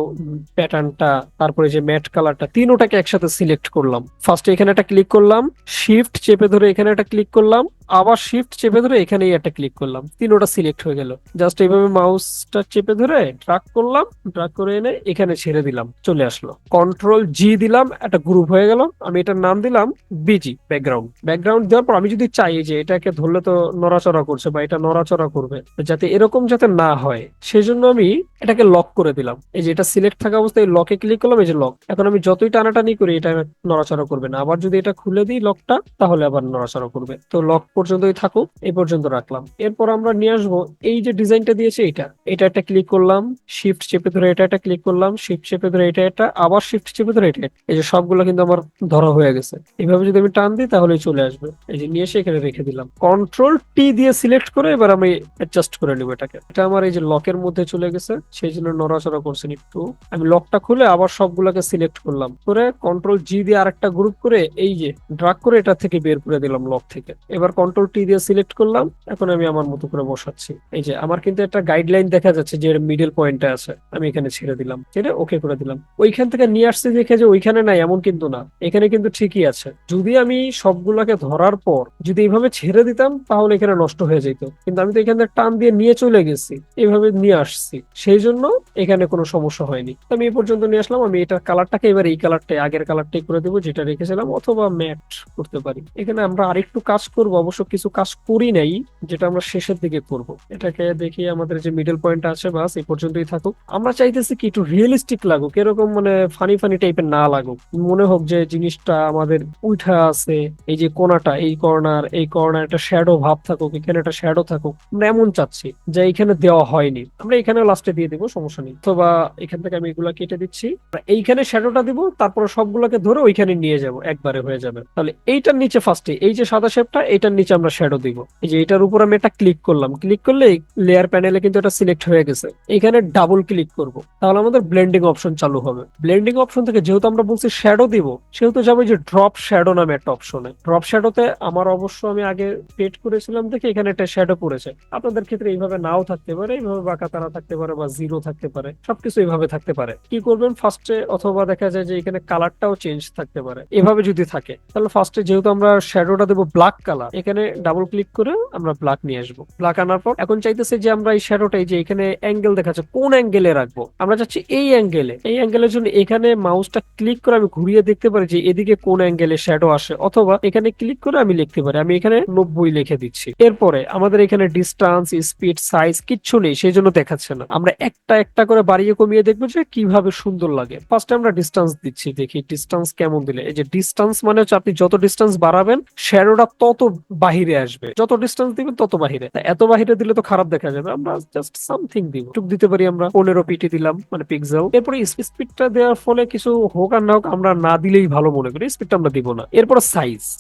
প্যাটার্নটা, তারপরে যে ম্যাট কালারটা, তিনোটাকে একসাথে সিলেক্ট করলাম। ফার্স্টে এখানে একটা ক্লিক করলাম, শিফট চেপে ধরে এখানে একটা ক্লিক করলাম, আবার শিফট চেপে ধরে এখানেই একটা ক্লিক করলাম, তিনোটা সিলেক্ট হয়ে গেল। জাস্ট এইভাবে মাউসটা চেপে ধরে ড্রাগ করলাম, ড্রাগ করে এনে এখানে ছেড়ে দিলাম, চলে আসলো। কন্ট্রোল জি দিলাম, একটা গ্রুপ হয়ে গেল। আমি এটার নাম দিলাম বিজি ব্যাকগ্রাউন্ড। ব্যাকগ্রাউন্ড দেওয়ার পর আমি যদি চাই যে এটাকে ধরলে তো নড়াচড়া করছে বা এটা নড়াচড়া করবে, যাতে এরকম যাতে না হয় সেই জন্য আমি এটাকে লক করে দিলাম। এই যে এটা সিলেক্ট থাকা অবস্থায় লকে ক্লিক করলাম, এই যে লক। এখন আমি যতই টানাটানি করি এটা নড়াচড়া করবে না। আবার যদি এটা খুলে দিই লকটা, তাহলে আবার নড়াচড়া করবে। তো লক পর্যন্তই থাকুক, এই পর্যন্ত রাখলাম। এরপর আমরা নিয়ে আসবো এই যে ডিজাইনটা দিয়েছে, এটা একটা ক্লিক করলাম, শিফট চেপে ধরে এটা একটা ক্লিক করলাম, শিফট চেপে ধরে এটা আবার শিফট চেপে ধরে এটা। এই যে সবগুলো কিন্তু আমার ধরা হয়ে গেছে। এইভাবে যদি আমি টান দিই তাহলে চলে আসবে। এই যে নিয়ে এসে এখানে রেখে দিলাম, কন্ট্রোল টি দিয়ে সিলেক্ট করে এবার আমি অ্যাডজাস্ট করে নিব এটাকে। এটা আমার এই যে লকের মধ্যে চলে গেছে, সেই জন্য নড়াচড়া করছেন একটু। আমি লকটা খুলে আবার সবগুলোকে সিলেক্ট করলাম, করে কন্ট্রোল জি দিয়ে আরেকটা গ্রুপ করে এই যে ড্রাগ করে এটা থেকে বের করে দিলাম লক থেকে। এবার কন্ট্রোল টি দিয়ে সিলেক্ট করলাম, এখন আমি আমার মতো করে বসাচ্ছি। এই যে আমার কিন্তু একটা গাইডলাইন দেখা যাচ্ছে যে মিডল পয়েন্টে আছে, আমি এখানে ছেড়ে দিলাম, ছেড়ে ওকে করে দিলাম। ওইখান থেকে নিয়ে আসতে দেখে যে ওইখানে নাই এমন কিন্তু না, এখানে কিন্তু ঠিকই আছে। যদি আমি সবগুলাকে ধরার পর যদি এইভাবে ছেড়ে দিতাম তাহলে এখানে নষ্ট হয়ে যেত, কিন্তু আমি তো এখানে টান দিয়ে নিয়ে চলে গেছি, এইভাবে নিয়ে আসছি, সেই জন্য এখানে কোনো সমস্যা হয়নি। আমি এই পর্যন্ত নিয়ে আসলাম। আমি এটার কালারটাকে এবার এই কালারটাই, আগের কালারটাই করে দেবো যেটা রেখেছিলাম, অথবা ম্যাট করতে পারি। এখানে আমরা আরেকটু কাজ করবো অবশ্য কিছু কাজ করি নাই, যেটা আমরা শেষের দিকে করব। এটাকে দেখি আমাদের যে মিডল পয়েন্ট আছে, বাস এই পর্যন্তই থাকুক। আমরা চাইতেছি কি একটু রিয়েলিস্টিক লাগুক, এরকম মানে ফানি ফানি টাইপের না লাগুক, মনে হোক যে জিনিসটা আমাদের উঠা আছে। এই যে কোনাটা, এই কর্নার একটা শ্যাডো ভাব থাকুক, এখানে একটা শ্যাডো থাকুক, আমরা এমন চাচ্ছি যে এখানে দেওয়া হয়নি, আমরা এখানে লাস্টে দিয়ে দিব, সমস্যা নেই। অথবা এখান থেকে আমি এগুলা কেটে দিচ্ছি, আমরা এইখানে শ্যাডোটা দিব, তারপর সবগুলোকে ধরে ওইখানে নিয়ে যাব, একবারে হয়ে যাবে। তাহলে এইটার নিচে ফার্স্টে এই যে সাদা শেপটা, এইটার নিচে আমরা শ্যাডো দিব। এই যে এটার উপর আমি একটা ক্লিক করলাম, ক্লিক করলে লেয়ার প্যানেলে কিন্তু এটা সিলেক্ট হয়ে গেছে। এখানে ডাবল ক্লিক করব, তাহলে আমাদের ব্লেন্ডিং অপশন চালু হবে। ব্লেন্ডিং অপশন থেকে যেহেতু আমরা বলছি শ্যাডো দিব, সেহেতু যাবে যে ড্রপ শ্যাডো নামে একটা অপশনে। ড্রপ শ্যাডোতে আমার অবশ্য আমি আগে পেড করেছিলাম দেখে এখানে একটা শ্যাডো পড়েছে। আপনাদের ক্ষেত্রে এইভাবে নাও থাকতে পারে, এইভাবে বাঁকা তারা থাকতে পারে, বা জিরো থাকতে পারে, সবকিছু এইভাবে থাকতে পারে। কি করবেন ফার্স্টে, অথবা দেখা যায় যে এখানে কালারটাও চেঞ্জ থাকতে পারে। এভাবে যদি থাকে তাহলে ফার্স্টে যেহেতু আমরা শ্যাডোটা দেবো ব্ল্যাক কালার, এখানে ডাবল ক্লিক করে আমরা ব্ল্যাক নিয়ে আসবো। ব্ল্যাক আনার পর এখন চাইতেছে যে আমরা এই শ্যাডোটাই যে এখানে অ্যাঙ্গেল দেখাচ্ছে কোন অ্যাঙ্গেলে রাখবো, আমরা চাচ্ছি এই অ্যাঙ্গেলে। এই অ্যাঙ্গেলের জন্য এখানে মাউসটা ক্লিক করে আমি ঘুরিয়ে দেখতে পারি যে এদিকে কোন অ্যাঙ্গেলে শ্যাডো আসে, অথবা এখানে ক্লিক করে আমি লিখতে পারি। আমি এখানে 90 লিখে দিচ্ছি। এরপরে আমাদের এখানে ডিস্টেন্স, স্পিড, সাইজ কিচ্ছু নেই, সেই জন্য দেখাচ্ছে না। আমরা একটা একটা করে বাড়িয়ে কমিয়ে দেখবো যে কিভাবে সুন্দর লাগে। ফার্স্টে আমরা ডিস্টেন্স দিচ্ছি, দেখি ডিস্টেন্স কেমন দিলে। এই যে ডিস্টেন্স মানে হচ্ছে আপনি যত ডিস্টেন্স বাড়াবেন শ্যাডোটা তত বাহিরে আসবে, যত ডিস্টেন্স দিবেন তত বাহিরে। এত বাহিরে দিলে তো খারাপ দেখা যাবে, আমরা জাস্ট সামথিং দিব, টুক দিতে পারি আমরা 15 পিটি দিলাম, মানে পিক্সেল। এরপরে স্পিডটা দেওয়ার ফলে কিছু হোক আর না হোক, আমরা না দিলেই ভালো মনে করি, স্পিডটা আমরা দিব না। এরপর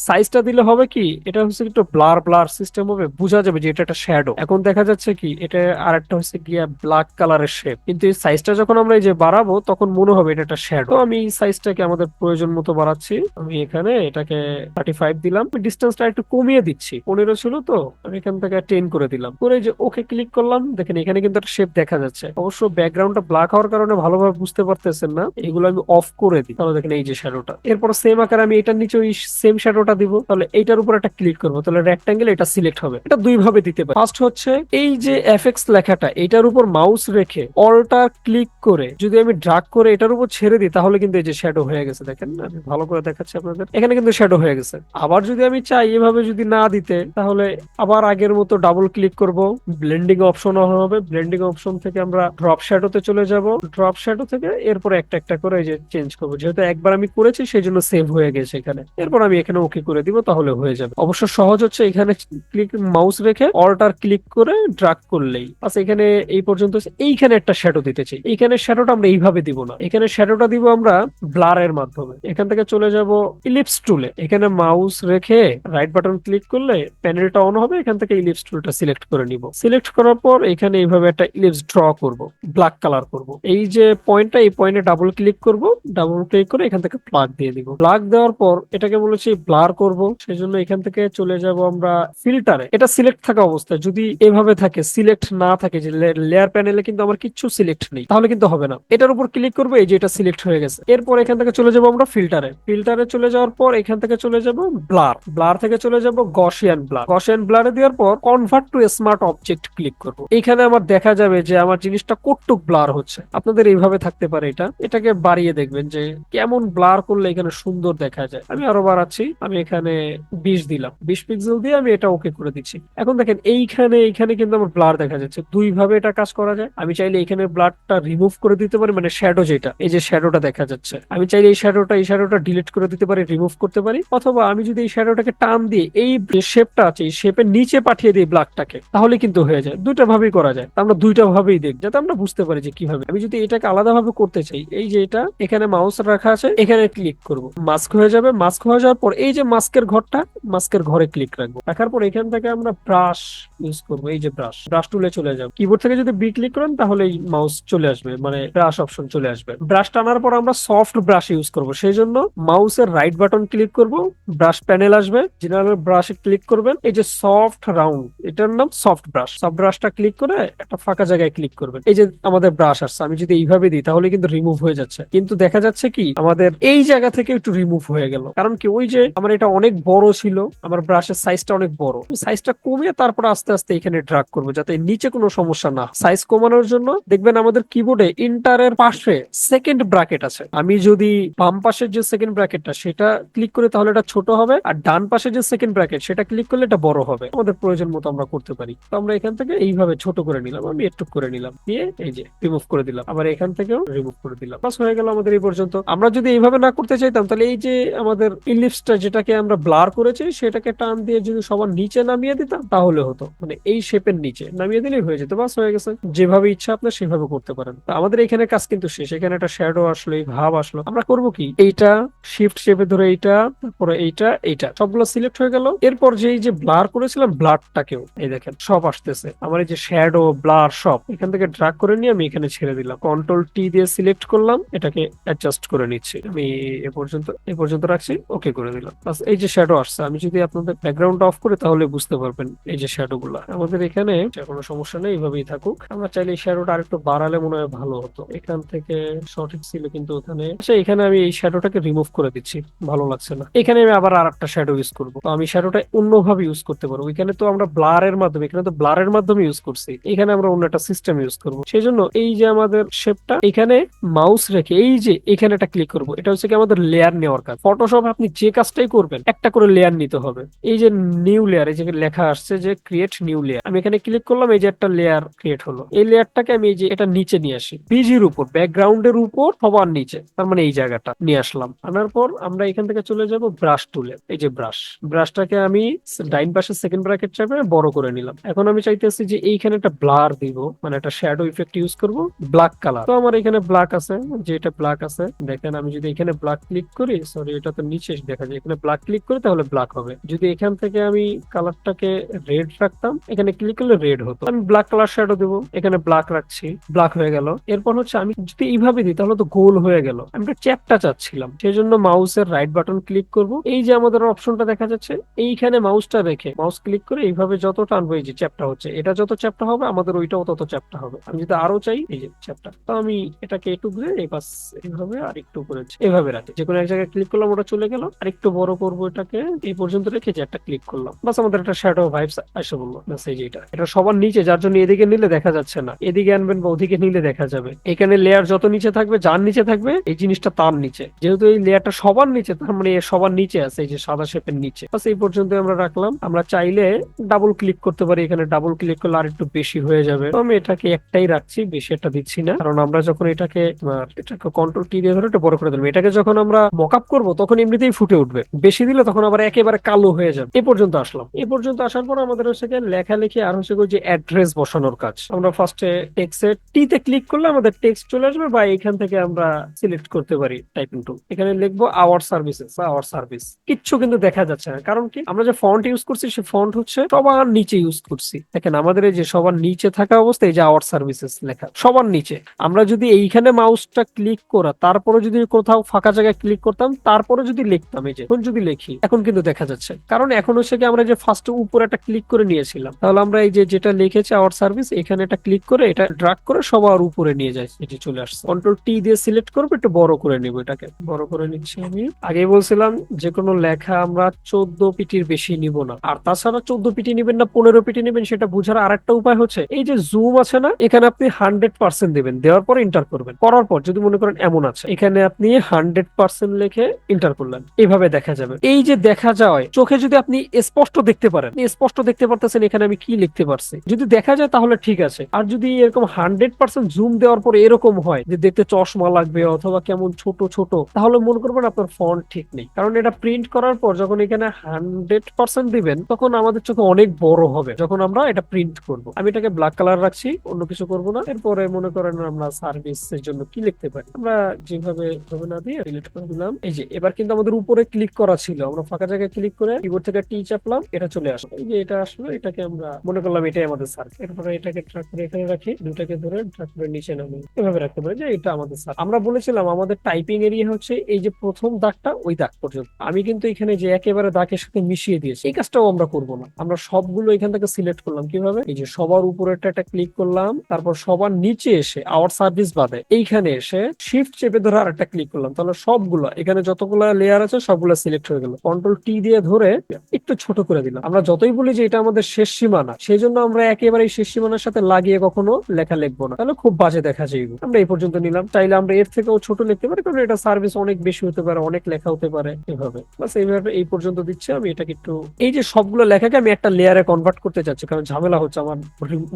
সাইজটা দিলে হবে কি, এটা হচ্ছে একটু ব্লার ব্লার সিস্টেম হবে, বোঝা যাবে যে এটা একটা শ্যাডো। এখন দেখা যাচ্ছে কি এটা আর একটা হচ্ছে গিয়া ব্ল্যাক কালারের শেপ, কিন্তু এই সাইজটা যখন আমরা এই যে বাড়াবো তখন মনে হবে এটা একটা শ্যাডো। তো আমি এই সাইজটাকে আমাদের প্রয়োজন মতো বাড়াচ্ছি। আমি এখানে এটাকে 35 দিলাম, ডিস্টেন্সটা একটু কমিয়ে দিচ্ছি, 15 ছিল তো আমি এখান থেকে 10 করে দিলাম। করে যে ওকে ক্লিক করলাম, দেখেন এখানে কিন্তু একটা শেপ দেখা যাচ্ছে। অবশ্য ব্যাকগ্রাউন্ডটা ব্ল্যাক হওয়ার কারণে ভালোভাবে বুঝতে পারতেছেন না, এগুলো আমি অফ করে দিই, তাহলে দেখেন এই যে শ্যাডোটা। এরপর সেম আকারে আমি এটার নিচে ওই সেম শ্যাডোটা দিব, তাহলে এইটার উপর একটা ক্লিক করবো, তাহলে রেক্টাঙ্গেল এটা সিলেক্ট হবে। এটা দুই ভাবে দিতে পারি। ফার্স্ট হচ্ছে এই যে এফএক্স লেখাটা, এটার উপর মাউস রেখে অল্টার ক্লিক করে যদি আমি ড্রাগ করে এটার উপর ছেড়ে দিই, তাহলে কিন্তু এই যে শ্যাডো হয়ে গেছে। দেখেন আমি ভালো করে দেখাচ্ছি আপনাদের, এখানে কিন্তু শ্যাডো হয়ে গেছে। আবার যদি আমি চাই এভাবে যদি না দিতে, তাহলে আবার আগের মতো ডাবল ক্লিক করব, ব্লেন্ডিং অপশন হবে। ব্লেন্ডিং অপশন থেকে আমরা ড্রপ শ্যাডোতে চলে যাব, ড্রপ শ্যাডো থেকে এরপর একটা একটা করে এই যে চেঞ্জ করবো, যেহেতু একবার আমি করেছি সেই জন্য সেভ হয়ে গেছে এখানে। এরপর আমি এখানে ওকে করে দিব, তাহলে হয়ে যাবে। অবশ্য সহজ হচ্ছে, এখানে ক্লিক মাউস রেখে অল্টার ক্লিক করে ড্রাগ করলেই আচ্ছা। এখানে এই পর্যন্ত এইখানে একটা শ্যাডো দিতে চাই, এইখানে শ্যাডোটা আমরা এইভাবে দিব না, এখানে শ্যাডোটা দিব আমরা ব্লারের মাধ্যমে। এখান থেকে চলে যাব ইলিপস টুলে, এখানে মাউস রেখে রাইট বাটন ক্লিক করলে প্যানেলটা অন হবে, এখান থেকে ইলিপস টুলটা সিলেক্ট করে নিব। সিলেক্ট করার পর এখানে এইভাবে একটা ইলিপস ড্র করব, ব্ল্যাক কালার করব। এই যে পয়েন্টটা, এই পয়েন্টে ডাবল ক্লিক করব, ডাবল ক্লিক করে এখান থেকে প্লাগ দিয়ে দিব। প্লাগ দেওয়ার পর এটাকে বলেছি ব্লার করব, সেজন্য এখান থেকে চলে যাব আমরা ফিল্টারে। এটা সিলেক্ট থাকা অবস্থায়, যদি এভাবে থাকে সিলেক্ট না থাকে, যে লেয়ার প্যানেলে কিন্তু আমার কিচ্ছু সিলেক্ট নেই, তাহলে কিন্তু হবে না। এটার উপর ক্লিক করবো, এই যে এটা সিলেক্ট হয়ে গেছে। এরপর এখান থেকে চলে যাব আমরা ফিল্টারে। ফিল্টারে চলে যাওয়ার পর এখান থেকে চলে যাব ব্লার, ব্লার থেকে চলে যাব গসিয়ান ব্লার। গসিয়ান ব্লারে দেওয়ার পর convert to smart object click করব। এখানে আমার দেখা যাবে যে আমার জিনিসটা কতটুক ব্লার হচ্ছে। আপনাদের এইভাবে থাকতে পারে, এটাকে বাড়িয়ে দেখবেন যে কেমন ব্লার করলে এখানে সুন্দর দেখা যায়। আমি আরো বাড়াচ্ছি, আমি এখানে 20 দিলাম, 20 পিক্সেল দিয়ে আমি এটা ওকে করে দিচ্ছি। এখন দেখেন এইখানে কিন্তু আমার ব্লার দেখা যাচ্ছে। দুই ভাবে এটা কাজ করা যায়। আমি চাইলে এখানে ব্লারটা রিমুভ করে দিতে পারি, মানে শ্যাডো যেটা, এই যে শ্যাডোটা দেখা যাচ্ছে, আমি চাইলে এই শ্যাডোটা ডিলিট করে দিতে পারি, রিমুভ করতে পারি। অথবা আমি যদি এই শ্যাডোটাকে টান দিয়ে এই শেপটা আছে এই শেপের নিচে পাঠিয়ে দিই ব্ল্যাকটাকে, তাহলে কিন্তু হয়ে যায়। দুইটা ভাবেই করা যায়, আমরা দুইটা ভাবেই দেখি যাতে আমরা বুঝতে পারি যে কিভাবে। আমি যদি এটাকে আলাদা ভাবে করতে চাই, এই যে এটা এখানে মাউস রাখা আছে, এখানে ক্লিক করব, মাস্ক হয়ে যাবে। মাস্ক হয়ে যাওয়ার পর এই যে মাস্কের ঘরটা, মাস্কের ঘরে ক্লিক রাখবো। রাখার পর এখান থেকে আমরা ব্রাশ ইউজ করবো, এই যে ব্রাশ টুলে চলে যাবো। কিবোর্ড থেকে যদি বি ক্লিক করেন তাহলে এই মাউস চলে আসবে, মানে ব্রাশ অপশন চলে আসবে। ব্রাশ টানার পর আমরা সফট ব্রাশ ইউজ করব, সেই জন্য মাউসের রাইট বাটন ক্লিক করব, ব্রাশ প্যানেল আসবে, জেনারেল ব্রাশে ক্লিক করবেন, এই যে সফট রাউন্ড, এটার নাম সফট ব্রাশ। সফট ব্রাশটা ক্লিক করে একটা ফাঁকা জায়গায় ক্লিক করবেন, এই যে আমাদের ব্রাশ আসছে। আমি যদি এইভাবে দিই তাহলে কিন্তু রিমুভ হয়ে যাচ্ছে, কিন্তু দেখা যাচ্ছে কি আমাদের এই জায়গা থেকে একটু রিমুভ হয়ে গেল। কারণ কি, ওই যে আমার এটা অনেক বড় ছিল, আমার ব্রাশের সাইজটা অনেক বড়, সাইজটা কমিয়ে তারপর আস্তে আস্তে এখানে ড্রাগ করবো যাতে নিচে কোনো সমস্যা না। সাইজ কমানোর জন্য দেখবেন আমাদের কিবোর্ডে ইন্টারের পাশে সেকেন্ড ব্র্যাকেট আছে। আমি যদি বাম পাশের যে সেকেন্ড ব্র্যাকেটটা সেটা ক্লিক করি তাহলে এটা ছোট হবে, আর ডান পাশে যে সেকেন্ড ব্র্যাকেট সেটা ক্লিক করলে এটা বড় হবে, আমাদের প্রয়োজন মতো আমরা করতে পারি। তো আমরা এখান থেকে এইভাবে ছোট করে নিলাম, আমি একটু করে নিলাম, দিয়ে এই যে রিমুভ করে দিলাম, আবার এখান থেকেও রিমুভ করে দিলাম, বাস হয়ে গেল আমাদের এই পর্যন্ত। আমরা যদি এইভাবে না করতে চাইতাম তাহলে এই যে আমাদের ইলিপসটা যেটাকে আমরা ব্লার করেছি সেটাকে টান দিয়ে যদি সবার নিচে নামিয়ে দিতাম তাহলে হতো, মানে এই শেপের নিচে নামিয়ে দিলেই হয়ে যেত, বাস হয়ে গেছে। যেভাবে ইচ্ছা আপনার সেভাবে করতে পারেন। তো আমাদের এখানে কাজ কিন্তু শেষ, এখানে একটা শ্যাডো আসলো, এই ভাব আসলো, আমরা করব কি, এইটা শিফট চেপে ধরে এইটা, তারপরে এইটা সবগুলো সিলেক্ট হয়ে গেল। এরপর যে এই যে ব্লার করেছিলাম ব্লারটাকেও এই দেখেন সব আসতেছে, আমার এই যে শ্যাডো ব্লার সব এখান থেকে ড্রাগ করে নিয়ে আমি এখানে ছেড়ে দিলাম, কন্ট্রোল টি দিয়ে সিলেক্ট করলাম, এটাকে অ্যাডজাস্ট করে নিচ্ছি আমি, এ পর্যন্ত রাখছি, ওকে করে দিলাম। বাস এই যে শ্যাডো আসছে, আমি যদি আপনাদের ব্যাকগ্রাউন্ড অফ করি তাহলে বুঝতে পারবেন এই যে শ্যাডো গুলা আমাদের এখানে, কোনো সমস্যা নেই, এইভাবেই থাকুক। আমরা চাইলে এই শ্যাডোটা আরেকটু বাড়ালে মনে হয় ভালো হতো, এখান থেকে সঠিক ছিল কিন্তু ওখানে, আচ্ছা এখানে আমি এই শ্যাডোটাকে রিমুভ করে দিচ্ছি, ভালো লাগছে না। এখানে আমি আবার আর একটা শ্যাডো ইউজ করবো, তো আমি শ্যাডোটা অন্যভাবে ইউজ করতে পারবো। এখানে তো আমরা ব্লারের মাধ্যমে, এখানে তো ব্লারের মাধ্যমে ইউজ করছি, এখানে আমরা অন্য একটা সিস্টেম ইউজ করবো। সেই জন্য এই যে আমাদের শেপটা, এখানে মাউস রেখে এই যে এখানে একটা ক্লিক করবো, এটা হচ্ছে কি আমাদের লেয়ার নেওয়ার কাজ। ফটোশপ আপনি যে কাজটাই করবেন একটা করে লেয়ার নিতে হবে। এই যে নিউ লেয়ার, এই যে লেখা আসছে যে ক্রিয়েট নিউ লেয়ার, আমি এখানে ক্লিক করলাম, এই যে একটা লেয়ার ক্রিয়েট হলো। এই লেয়ারটাকে আমি এই যে এটা নিচে নিয়ে আসি, পিজির উপর, ব্যাকগ্রাউন্ডের উপর সবার নিচে, তার মানে এই জায়গাটা নিয়ে আসলাম। আনার পর আমরা এখান থেকে চলে যাব ব্রাশ টুলে, এই যে ব্রাশটাকে আমি ডাইন পাশে সেকেন্ড ব্র্যাকেট চাপে বড় করে নিলাম। এখন আমি চাইতেছি যে এইখানে একটা ব্লার দিব, মানে একটা শ্যাডো ইফেক্ট ইউজ করব, ব্ল্যাক কালার। তো আমার এখানে ব্ল্যাক আছে, যে এটা ব্ল্যাক আছে দেখেন, আমি যদি এখানে ব্ল্যাক ক্লিক করি, সরি এটা তো নিচে দেখা যায়, এখানে ব্ল্যাক ক্লিক করি তাহলে ব্ল্যাক হবে। যদি এখান থেকে আমি কালারটাকে রেড রাখতাম, এখানে ক্লিক করলে রেড হতো। আমি ব্ল্যাক কালার শ্যাডো দেবো, এখানে ব্ল্যাক রাখছি, ব্ল্যাক হয়ে গেল। এরপর হচ্ছে আমি যদি এইভাবে দিই তাহলে তো গোল হয়ে গেল, আমি একটা চ্যাপটা চাচ্ছিলাম, সেই জন্য মাউসের রাইট বাটন ক্লিক করব, এই যে আমাদের অপশনটা দেখা যাচ্ছে এইখানে মাউসটা রেখে মাউস ক্লিক করে এইভাবে যত টানবো, এই যে চ্যাপটা হচ্ছে, এটা যত চ্যাপটা হবে আমাদের ওইটাও তত চ্যাপটা হবে। আমি যদি আরো চাই, এই যে চ্যাপটা, তো আমি এটাকে একটু ঘুরে এই পাশ এইভাবে আর একটু করেছি, এইভাবে রাখি, যে কোনো এক জায়গায় ক্লিক করলাম ওটা চলে গেল। আর একটু বড় করবো এটাকে, এই পর্যন্ত রেখে যে একটা ক্লিক করলাম, বাস আমাদের একটা শ্যাডো ভাইবস আসে বললো। বাস এই যে এটা সবার নিচে, যার জন্য এদিকে নিলে দেখা যাচ্ছে না, এদিকে আনবেন বা ওদিকে নিলে দেখা যাবে। এখানে লেয়ার যত নিচে থাকবে, যার নিচে থাকবে এই জিনিসটা তার নিচে, যেহেতু এই লেয়ারটা সবার নিচে তার মানে সবার নিচে আছে, এই যে সাদা শেপের নিচে। বাস এই পর্যন্ত আমরা রাখলাম। আমরা চাইলে ডাবল ক্লিক করতে পারি, এখানে ডাবল ক্লিক করলে আর একটু বেশি হয়ে যাবে, তো আমি এটাকে একটাই রাখছি, বেশি একটা দিচ্ছি না, কারণ আমরা যখন এটাকে কন্ট্রোল টি দিয়ে ধরে একটু বড় করে দিলাম, এটাকে যখন আমরা মকআপ করব তখন এমনিতেই ফুটে উঠবে, বেশি দিলে তখন আবার একেবারে কালো হয়ে যাবে। এ পর্যন্ত আসলাম, এ পর্যন্ত আসার পর আমাদের হচ্ছে লেখালেখি আর হচ্ছে যে অ্যাড্রেস বসানোর কাজ। আমরা ফার্স্টে টেক্সটের টি তে ক্লিক করলে আমাদের টেক্সট চলে আসবে, বা এখান থেকে আমরা সিলেক্ট করতে পারি টাইপিং টুল, এখানে লিখবো আওয়ার সার্ভিসেস বা আওয়ার সার্ভিস। কিচ্ছু কিন্তু দেখা যাচ্ছে না, কারণ কি আমরা যে ফন্ট ইউজ করছি সে ফন্ট হচ্ছে সবার নিচে ইউজ করছি। দেখেন আমাদের এই যে সবার নিচে থাকা অবস্থায় এই যে আওয়ার সার্ভিসেস লেখা সবার নিচে, আমরা যদি এইখানে মাউসটা ক্লিক করা তারপরে যদি কোথাও ফাঁকা জায়গায় ক্লিক করতাম তারপরে যদি লিখতাম, এই যে এখন যদি লিখি এখন কিন্তু দেখা যাচ্ছে, কারণ এখন হচ্ছে কি আমরা যে ফার্স্ট উপরে একটা ক্লিক করে নিয়েছিলাম, তাহলে আমরা এই যে যেটা লিখেছি আওয়ার সার্ভিস, এখানে একটা ক্লিক করে এটা ড্রাগ করে সবার উপরে নিয়ে যায়, এটি চলে আসছে। কন্ট্রোল টি দিয়ে সিলেক্ট করবো, একটু বড় করে নিব, এটাকে বড় করে নিচ্ছি। আমি আগেই বলছিলাম যে কোনো লেখা আমরা 14 পিটির বেশি নিব না, আর তাছাড়া 14 পিটি নিবেন না 15 পিটি নিবেন সেটা বোঝার আরেকটা উপায় হচ্ছে এই যে জুম আছে না, এখানে আপনি 100% দেবেন, দেওয়ার পর এন্টার করবেন, করার পর যদি মনে করেন এমন আছে, এখানে আপনি 100% লিখে এন্টার করলেন, এইভাবে দেখা যাবে। এই যে দেখা যায় চোখে, যদি আপনি স্পষ্ট দেখতে পারেন, স্পষ্ট দেখতে পারতেছেন এখানে আমি কি লিখতে পারছি, যদি দেখা যায় তাহলে ঠিক আছে। আর যদি এরকম 100% জুম দেওয়ার পর এরকম হয় যে দেখতে চশমা লাগবে অথবা কেমন ছোট ছোট, তাহলে মনে করবেন আপনার ফন্ট ঠিক নেই, কারণ এটা প্রিন্ট করার পর যখন এখানে 100% দিবেন তখন আমাদের চোখে অনেক বড় হবে যখন আমরা এটা প্রিন্ট করব। আমি এটাকে ব্ল্যাক কালার রাখছি, অন্য কিছু করব না। এরপরে মনে করেন আমরা সার্ভিসের জন্য কি লিখতে পারি, আমরা যেভাবে ভাবে না দিয়ে ডিলিট করে দিলাম। এই যে এবার কিন্তু আমাদের উপরে ক্লিক করা ছিল, আমরা ফাঁকা জায়গায় ক্লিক করে কিবোর্ড থেকে টি চাপলাম, এটা চলে আসলো, এই যে এটা আসলো, এটাকে আমরা মনে করলাম এটাই আমাদের সার্চ। এরপরে এটাকে ট্র্যাক করে এখানে রাখি, দুটাকে ধরে ট্র্যাক করে নিচে নামি, এভাবে রাখতে পারি যে এটা আমাদের সার্চ। আমরা বলেছিলাম আমাদের টাইপিং এরিয়া হচ্ছে এই যে প্রথম দাগটা ওই দাগ পর্যন্ত, আমি কিন্তু এখানে যে একেবারে দাগের সাথে মিশিয়ে দিয়েছি, এই কাজটাও আমরা করবো না, আমরা সবগুলো এখান থেকে সিলেক্ট করলাম। কিভাবে, এই যে সবার উপরেরটা একটা ক্লিক করলাম, তারপর সবার নিচে এসে আওয়ার সার্ভিস বাদে এইখানে এসে শিফট চেপে ধরে আর একটা ক্লিক করলাম, তাহলে সবগুলো এখানে যতগুলো লেয়ার আছে সবগুলো সিলেক্ট হয়ে গেল। কন্ট্রোল টি দিয়ে ধরে একটু ছোট করে দিলাম। আমরা যতই বলি যে এটা আমাদের শেষ সীমানা, সেই জন্য আমরা একেবারে শেষ সীমানার সাথে লাগিয়ে কখনো লেখা লিখবো না, তাহলে খুব বাজে দেখা যাইবে। আমরা এই পর্যন্ত নিলাম, চাইলে আমরা এর থেকেও ছোট লিখতে পারি, কারণ এটা সার্ভিস অনেক বেশি হতে পারে, অনেক লেখা হতে পারে, এভাবে বাস এইভাবে এই পর্যন্ত দিচ্ছি। আমি এটাকে এটাকে একটু, এই যে সবগুলো লেখাকে আমি একটা লেয়ারে কনভার্ট করতে চাচ্ছি, কারণ ঝামেলা হচ্ছে আমার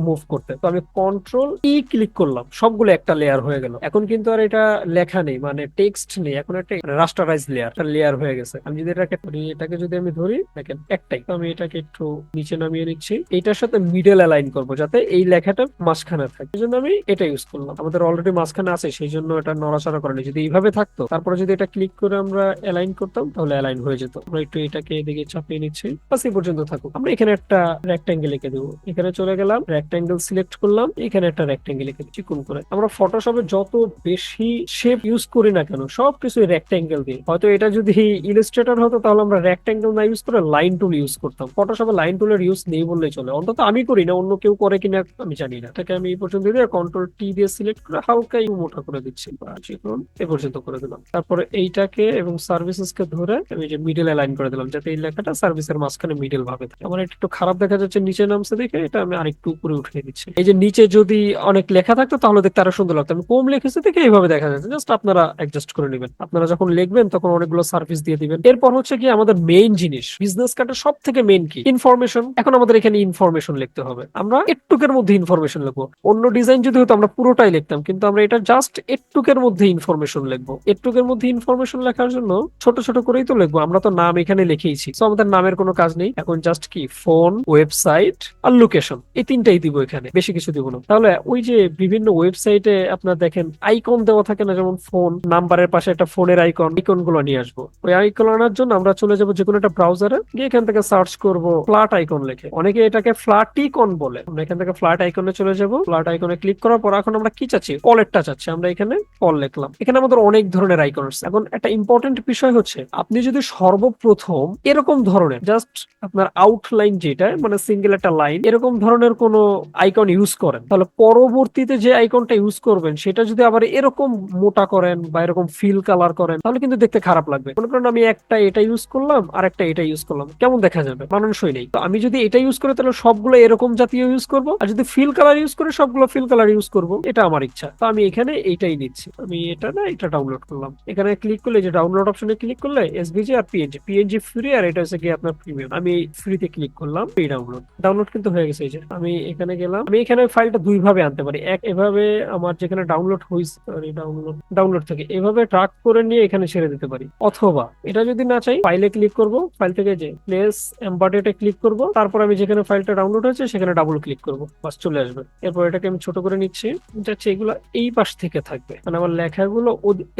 মুভ করতে। তো আমি কন্ট্রোল ই ক্লিক করলাম, সবগুলো একটা লেয়ার হয়ে গেল। এখন কিন্তু আর এটা লেখা নেই, মানে টেক্সট নেই, এখন একটা রাস্টারাইজ লেয়ার, একটা লেয়ার হয়ে গেছে। আমি যদি এটাকে ধরি, এটাকে যদি আমি ধরি, দেখেন একটাই। তো আমি এটাকে একটু নিচে নামিয়ে নিচ্ছি, এটার সাথে মিডল অ্যালাইন করবো যাতে এই লেখাটা মাঝখানে থাকে, এই জন্য আমি এটা ইউজ করলাম। আমাদের অলরেডি মাঝখানে আছে, সেই জন্য এটা নড়াচড়া করেনি। যদি এইভাবে থাকতো, তারপরে যদি এটা ক্লিক করে আমরা অ্যালাইন করতাম, তাহলে অ্যালাইন হয়ে যেত। আমরা একটু এটাকে এদিকে চাপিয়ে নিচ্ছি, বাস এই পর্যন্ত থাকুক। আমরা এখানে একটা রেক্টাঙ্গেল এঁকে দেবো, এখানে চলে গেলাম, রেক্টাঙ্গেল সিলেক্ট করলাম, এখানে একটা রেক্টাঙ্গেল এঁকে চিকুন করে। আমরা ফটোশপে যত বেশি শেপ ইউজ করি না কেন, সবকিছু রেক্টাঙ্গেল দিয়ে। হয়তো এটা যদি ইলাস্ট্রেটর হতো, তাহলে আমরা রেক্টাঙ্গেল না ইউজ করে লাইন টুল ইউজ করতাম। ফটোশপে লাইন টুলের ইউজ নেই বললেই চলে, অন্তত আমি করি না, অন্য কেউ করে কিনা আমি জানি না। এটাকে আমি এই পর্যন্ত দিয়ে কন্ট্রোল টি দিয়ে সিলেক্ট করে হালকা একটু মোটা করে দিচ্ছি, চিকন এ পর্যন্ত করে দিলাম। তারপরে এইটাকে এবং সার্ভিসেস কে ধরে আমি যে মিডল অ্যালাইন করে দিলাম, যাতে এই লেখাটা সার্ভিসের মাঝখানে মিডল ভাবে থাকে। আমার এটা একটু খারাপ দেখা যাচ্ছে, নিচে নামছে দেখে এটা আমি আরেকটু উপরে উঠিয়ে দিচ্ছি। এই যে নিচে যদি অনেক লেখা থাকতো তাহলে দেখতে আরো সুন্দর লাগতো, আমি কম লিখেছি দেখে এইভাবে দেখা যাচ্ছে। জাস্ট আপনারা অ্যাডজাস্ট করে নেবেন, আপনারা যখন লিখবেন তখন অনেকগুলো সার্ভিস দিয়ে দিবেন। এরপর হচ্ছে কি আমাদের মেইন জিনিস, বিজনেস কার্ডের সব থেকে মেইন কি ইনফরমেশন। এখন আমাদের এখানে ইনফরমেশন লিখতে হবে, আমরা একটুকের মধ্যে ইনফরমেশন লিখবো। অন্য ডিজাইন যদি হতো আমরা পুরোটাই লিখতাম, কিন্তু আমরা এটা জাস্ট একটুকের মধ্যে ইনফরমেশন লিখবো। একটুকের মধ্যে ইনফরমেশন লেখার জন্য ছোট ছোট করেই তো লিখবো, আমরা তো নাম এখানে লিখেইছি, তো আমাদের নামের কোনো কাজ নেই। এখন জাস্ট কি ফোন, ওয়েবসাইট আর লোকেশন, এই তিনটাই দিব এখানে, বেশি কিছু দিব না। তাহলে ওই যে বিভিন্ন ওয়েবসাইটে আপনার দেখেন আইকন দেওয়া থাকে না, যেমন ফোন নাম্বারের পাশে একটা ফোনের আইকন, আইকন গুলো নিয়ে আসবো। ওই আইকন আনার জন্য আমরা চলে যাবো যে কোনো একটা ব্রাউজারে গিয়ে এখান থেকে সার্চ করব ফ্ল্যাট আইকন লিখে, অনেকে এটাকে ফ্ল্যাট ইকন বলে। আমরা এখান থেকে ফ্ল্যাট আইকনে চলে যাব, ফ্ল্যাট আইকনে ক্লিক করার পর এখন আমরা কি চাচ্ছি, পলেরটা চাচ্ছি, আমরা এখানে পল লিখলাম। এখানে আমাদের অনেক ধরনের আইকন আছে। এখন একটা ইম্পর্টেন্ট বিষয় হচ্ছে, আপনি যদি সর্বপ্রথম এরকম ধরনের জাস্ট আপনার আউটলাইন, যেটা মানে সিঙ্গেল একটা লাইন, এরকম ধরনের কোনো আইকন ইউজ করেন, তাহলে পরবর্তীতে যে আইকনটা ইউজ করবেন সেটা যদি আবার এরকম মোটা করেন বা এরকম ফিল কালার করেন, তাহলে কিন্তু দেখতে খারাপ লাগবে। মনে করেন আমি একটা এটা ইউজ করলাম আর একটা এটা ইউজ করলাম, কেমন দেখা যাবে, মানানসই নেই। তো আমি যদি এটা ইউজ করি তাহলে সবগুলো এরকম জাতীয় ইউজ করব, আর যদি ফিল কালার ইউজ করি সবগুলো ফিল কালার ইউজ করব, এটা আমার ইচ্ছা। তো আমি এখানে এইটাই নিচ্ছি, আমি এটা না এটা ডাউনলোড করলাম। এখানে ক্লিক করলে, যে ডাউনলোড অপশনে ক্লিক করলে এসভিজি আর পিএনজি, পিএনজি ফ্রি আর এটা হচ্ছে কি আপনার প্রিমিয়াম। আমি ফ্রিতে ক্লিক করলাম, ফ্রি ডাউনলোড, ডাউনলোড কিন্তু হয়ে গেছে। এই যে আমি এখানে গেলাম, আমি এখানে ফাইলটা দুই ভাবে আনতে পারি, এক এভাবে আমার যেখানে ডাউনলোড হয়েছে, ডাউনলোড ডাউনলোড থেকে এভাবে ট্র্যাক করে নিয়ে এখানে ছেড়ে দিতে পারি, অথবা এটা যদি না চাই ফাইলে ক্লিক করব, ফাইল থেকে যে প্লেস এমবেডেডে ক্লিক করব, তারপর আমি যেখানে ফাইলটা ডাউনলোড হয়েছে সেখানে ডাবল ক্লিক করব, বাস চলে আসবে। এরপর এটাকে আমি ছোট করে নিচ্ছি, যাচ্ছে এগুলো এই পাশ থেকে থাকবে, মানে আমার লেখাগুলো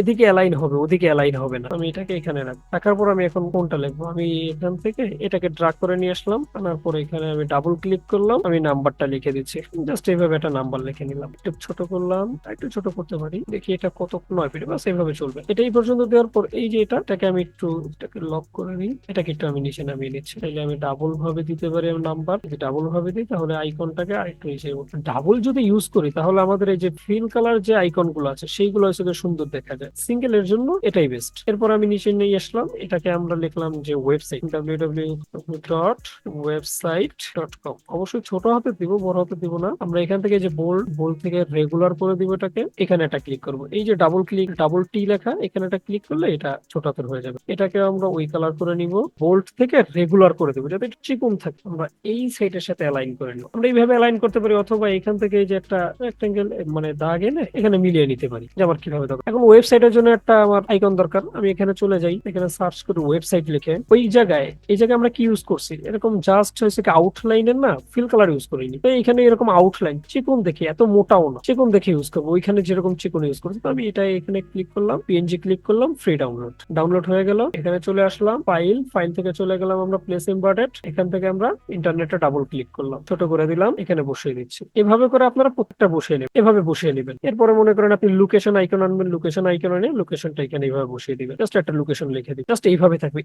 এদিকে অ্যালাইন হবে, ওদিকে অ্যালাইন হবে না। আমি এটাকে এখানে রাখার পর আমি এখন কোনটা লিখবো, আমি এখান থেকে এটাকে ড্রাগ করে নিয়ে আসলাম, আনার পর এখানে আমি ডাবল ক্লিক করলাম, আমি নাম্বারটা লিখে দিচ্ছি, জাস্ট এইভাবে একটা নাম্বার লিখে নিলাম। একটু ছোট করলাম, একটু ছোট করতে পারি, দেখি এটা কত 9 ফিট, বাস এইভাবে চলবে। এটাই পর্যন্ত দেওয়ার পর এই যে এটাকে আমি একটু এটাকে লক করে নিই, এটাকে একটু আমি নিচে নামিয়ে নিচ্ছি। তাহলে আমি ডাবল ভাবে দিতে পারি নাম্বার, যদি ডাবল ভাবে দিই তাহলে আইকনটাকে আরেকটু নিচে, ডাবল যদি ইউজ করি তাহলে আমাদের এই যে ফিল কালার যে আইকন গুলো আছে সেইগুলো হচ্ছে সুন্দর দেখা যায়। সিঙ্গেল এর জন্য এটাই বেস্ট। এরপর আমি নিচে নিয়ে আসলাম, এটাকে আমরা লিখলাম যে ওয়েবসাইট, www.website.com। অবশ্যই ছোট হাতে দিব, বড় হাতে দিব না। আমরা এখান থেকে যে বোল্ড, বোল্ড থেকে রেগুলার করে দিব এটাকে, এখানে একটা ক্লিক করব, এই যে ডাবল ক্লিক, ডাবল টি লেখা, এখানে একটা ক্লিক করলে এটা ছোট হাতের হয়ে যাবে। এটাকে আমরা ওই কালার করে নিব, বোল্ড থেকে রেগুলার করে দেবো যাতে এটা চিকন থাকে। আমরা এই সাইডের সাথে অ্যালাইন করে নিব, আমরা এইভাবে অ্যালাইন করতে পারি, অথবা এখান থেকে এই যে একটা রেক্টাঙ্গেল মানে দাগ এনে এখানে মিলিয়ে নিতে পারি, যে আমার কিভাবে দরকার। এখন ওয়েবসাইটের জন্য একটা আমার আইকন দরকার, আমি এখানে চলে যাই, এখানে সার্চ করি ওয়েবসাইট লিখে, ওই জায়গায় এই জায়গায় আমরা কি ইউজ করছি, এরকম জাস্ট হয়েছে কি আউটলাইনের না, ফিল কালার ইউজ করিনি। তো এখানে এরকম আউটলাইন চিকন দেখে, এত মোটাও না, চিকন দেখে ইউজ করবো, ওইখানে যেরকম চিকন ইউজ করছি। তো আমি এটা এখানে ক্লিক করলাম, পিএনজি ক্লিক করলাম, ফ্রি ডাউনলোড, ডাউনলোড হয়ে গেল। এখানে চলে আসলাম ফাইল, ফাইল থেকে চলে গেলাম আমরা প্লেস এমবেডেড, এখান থেকে আমরা ইন্টারনেটে ডাবল ক্লিক করলাম, ছোট করে দিলাম, এখানে বসিয়ে দিচ্ছি। এভাবে করে আপনারা প্রত্যেকটা বসিয়ে নেবেন, এভাবে বসিয়ে নেবেন। এরপরে মনে করেন আপনি লোকেশন আইকন আনবেন, লোকেশন আইকন আনে লোকেশনটা এখানে এইভাবে বসিয়ে দিবেন, জাস্ট একটা লোকেশন লিখে দিবেন, জাস্ট এইভাবে থাকবে।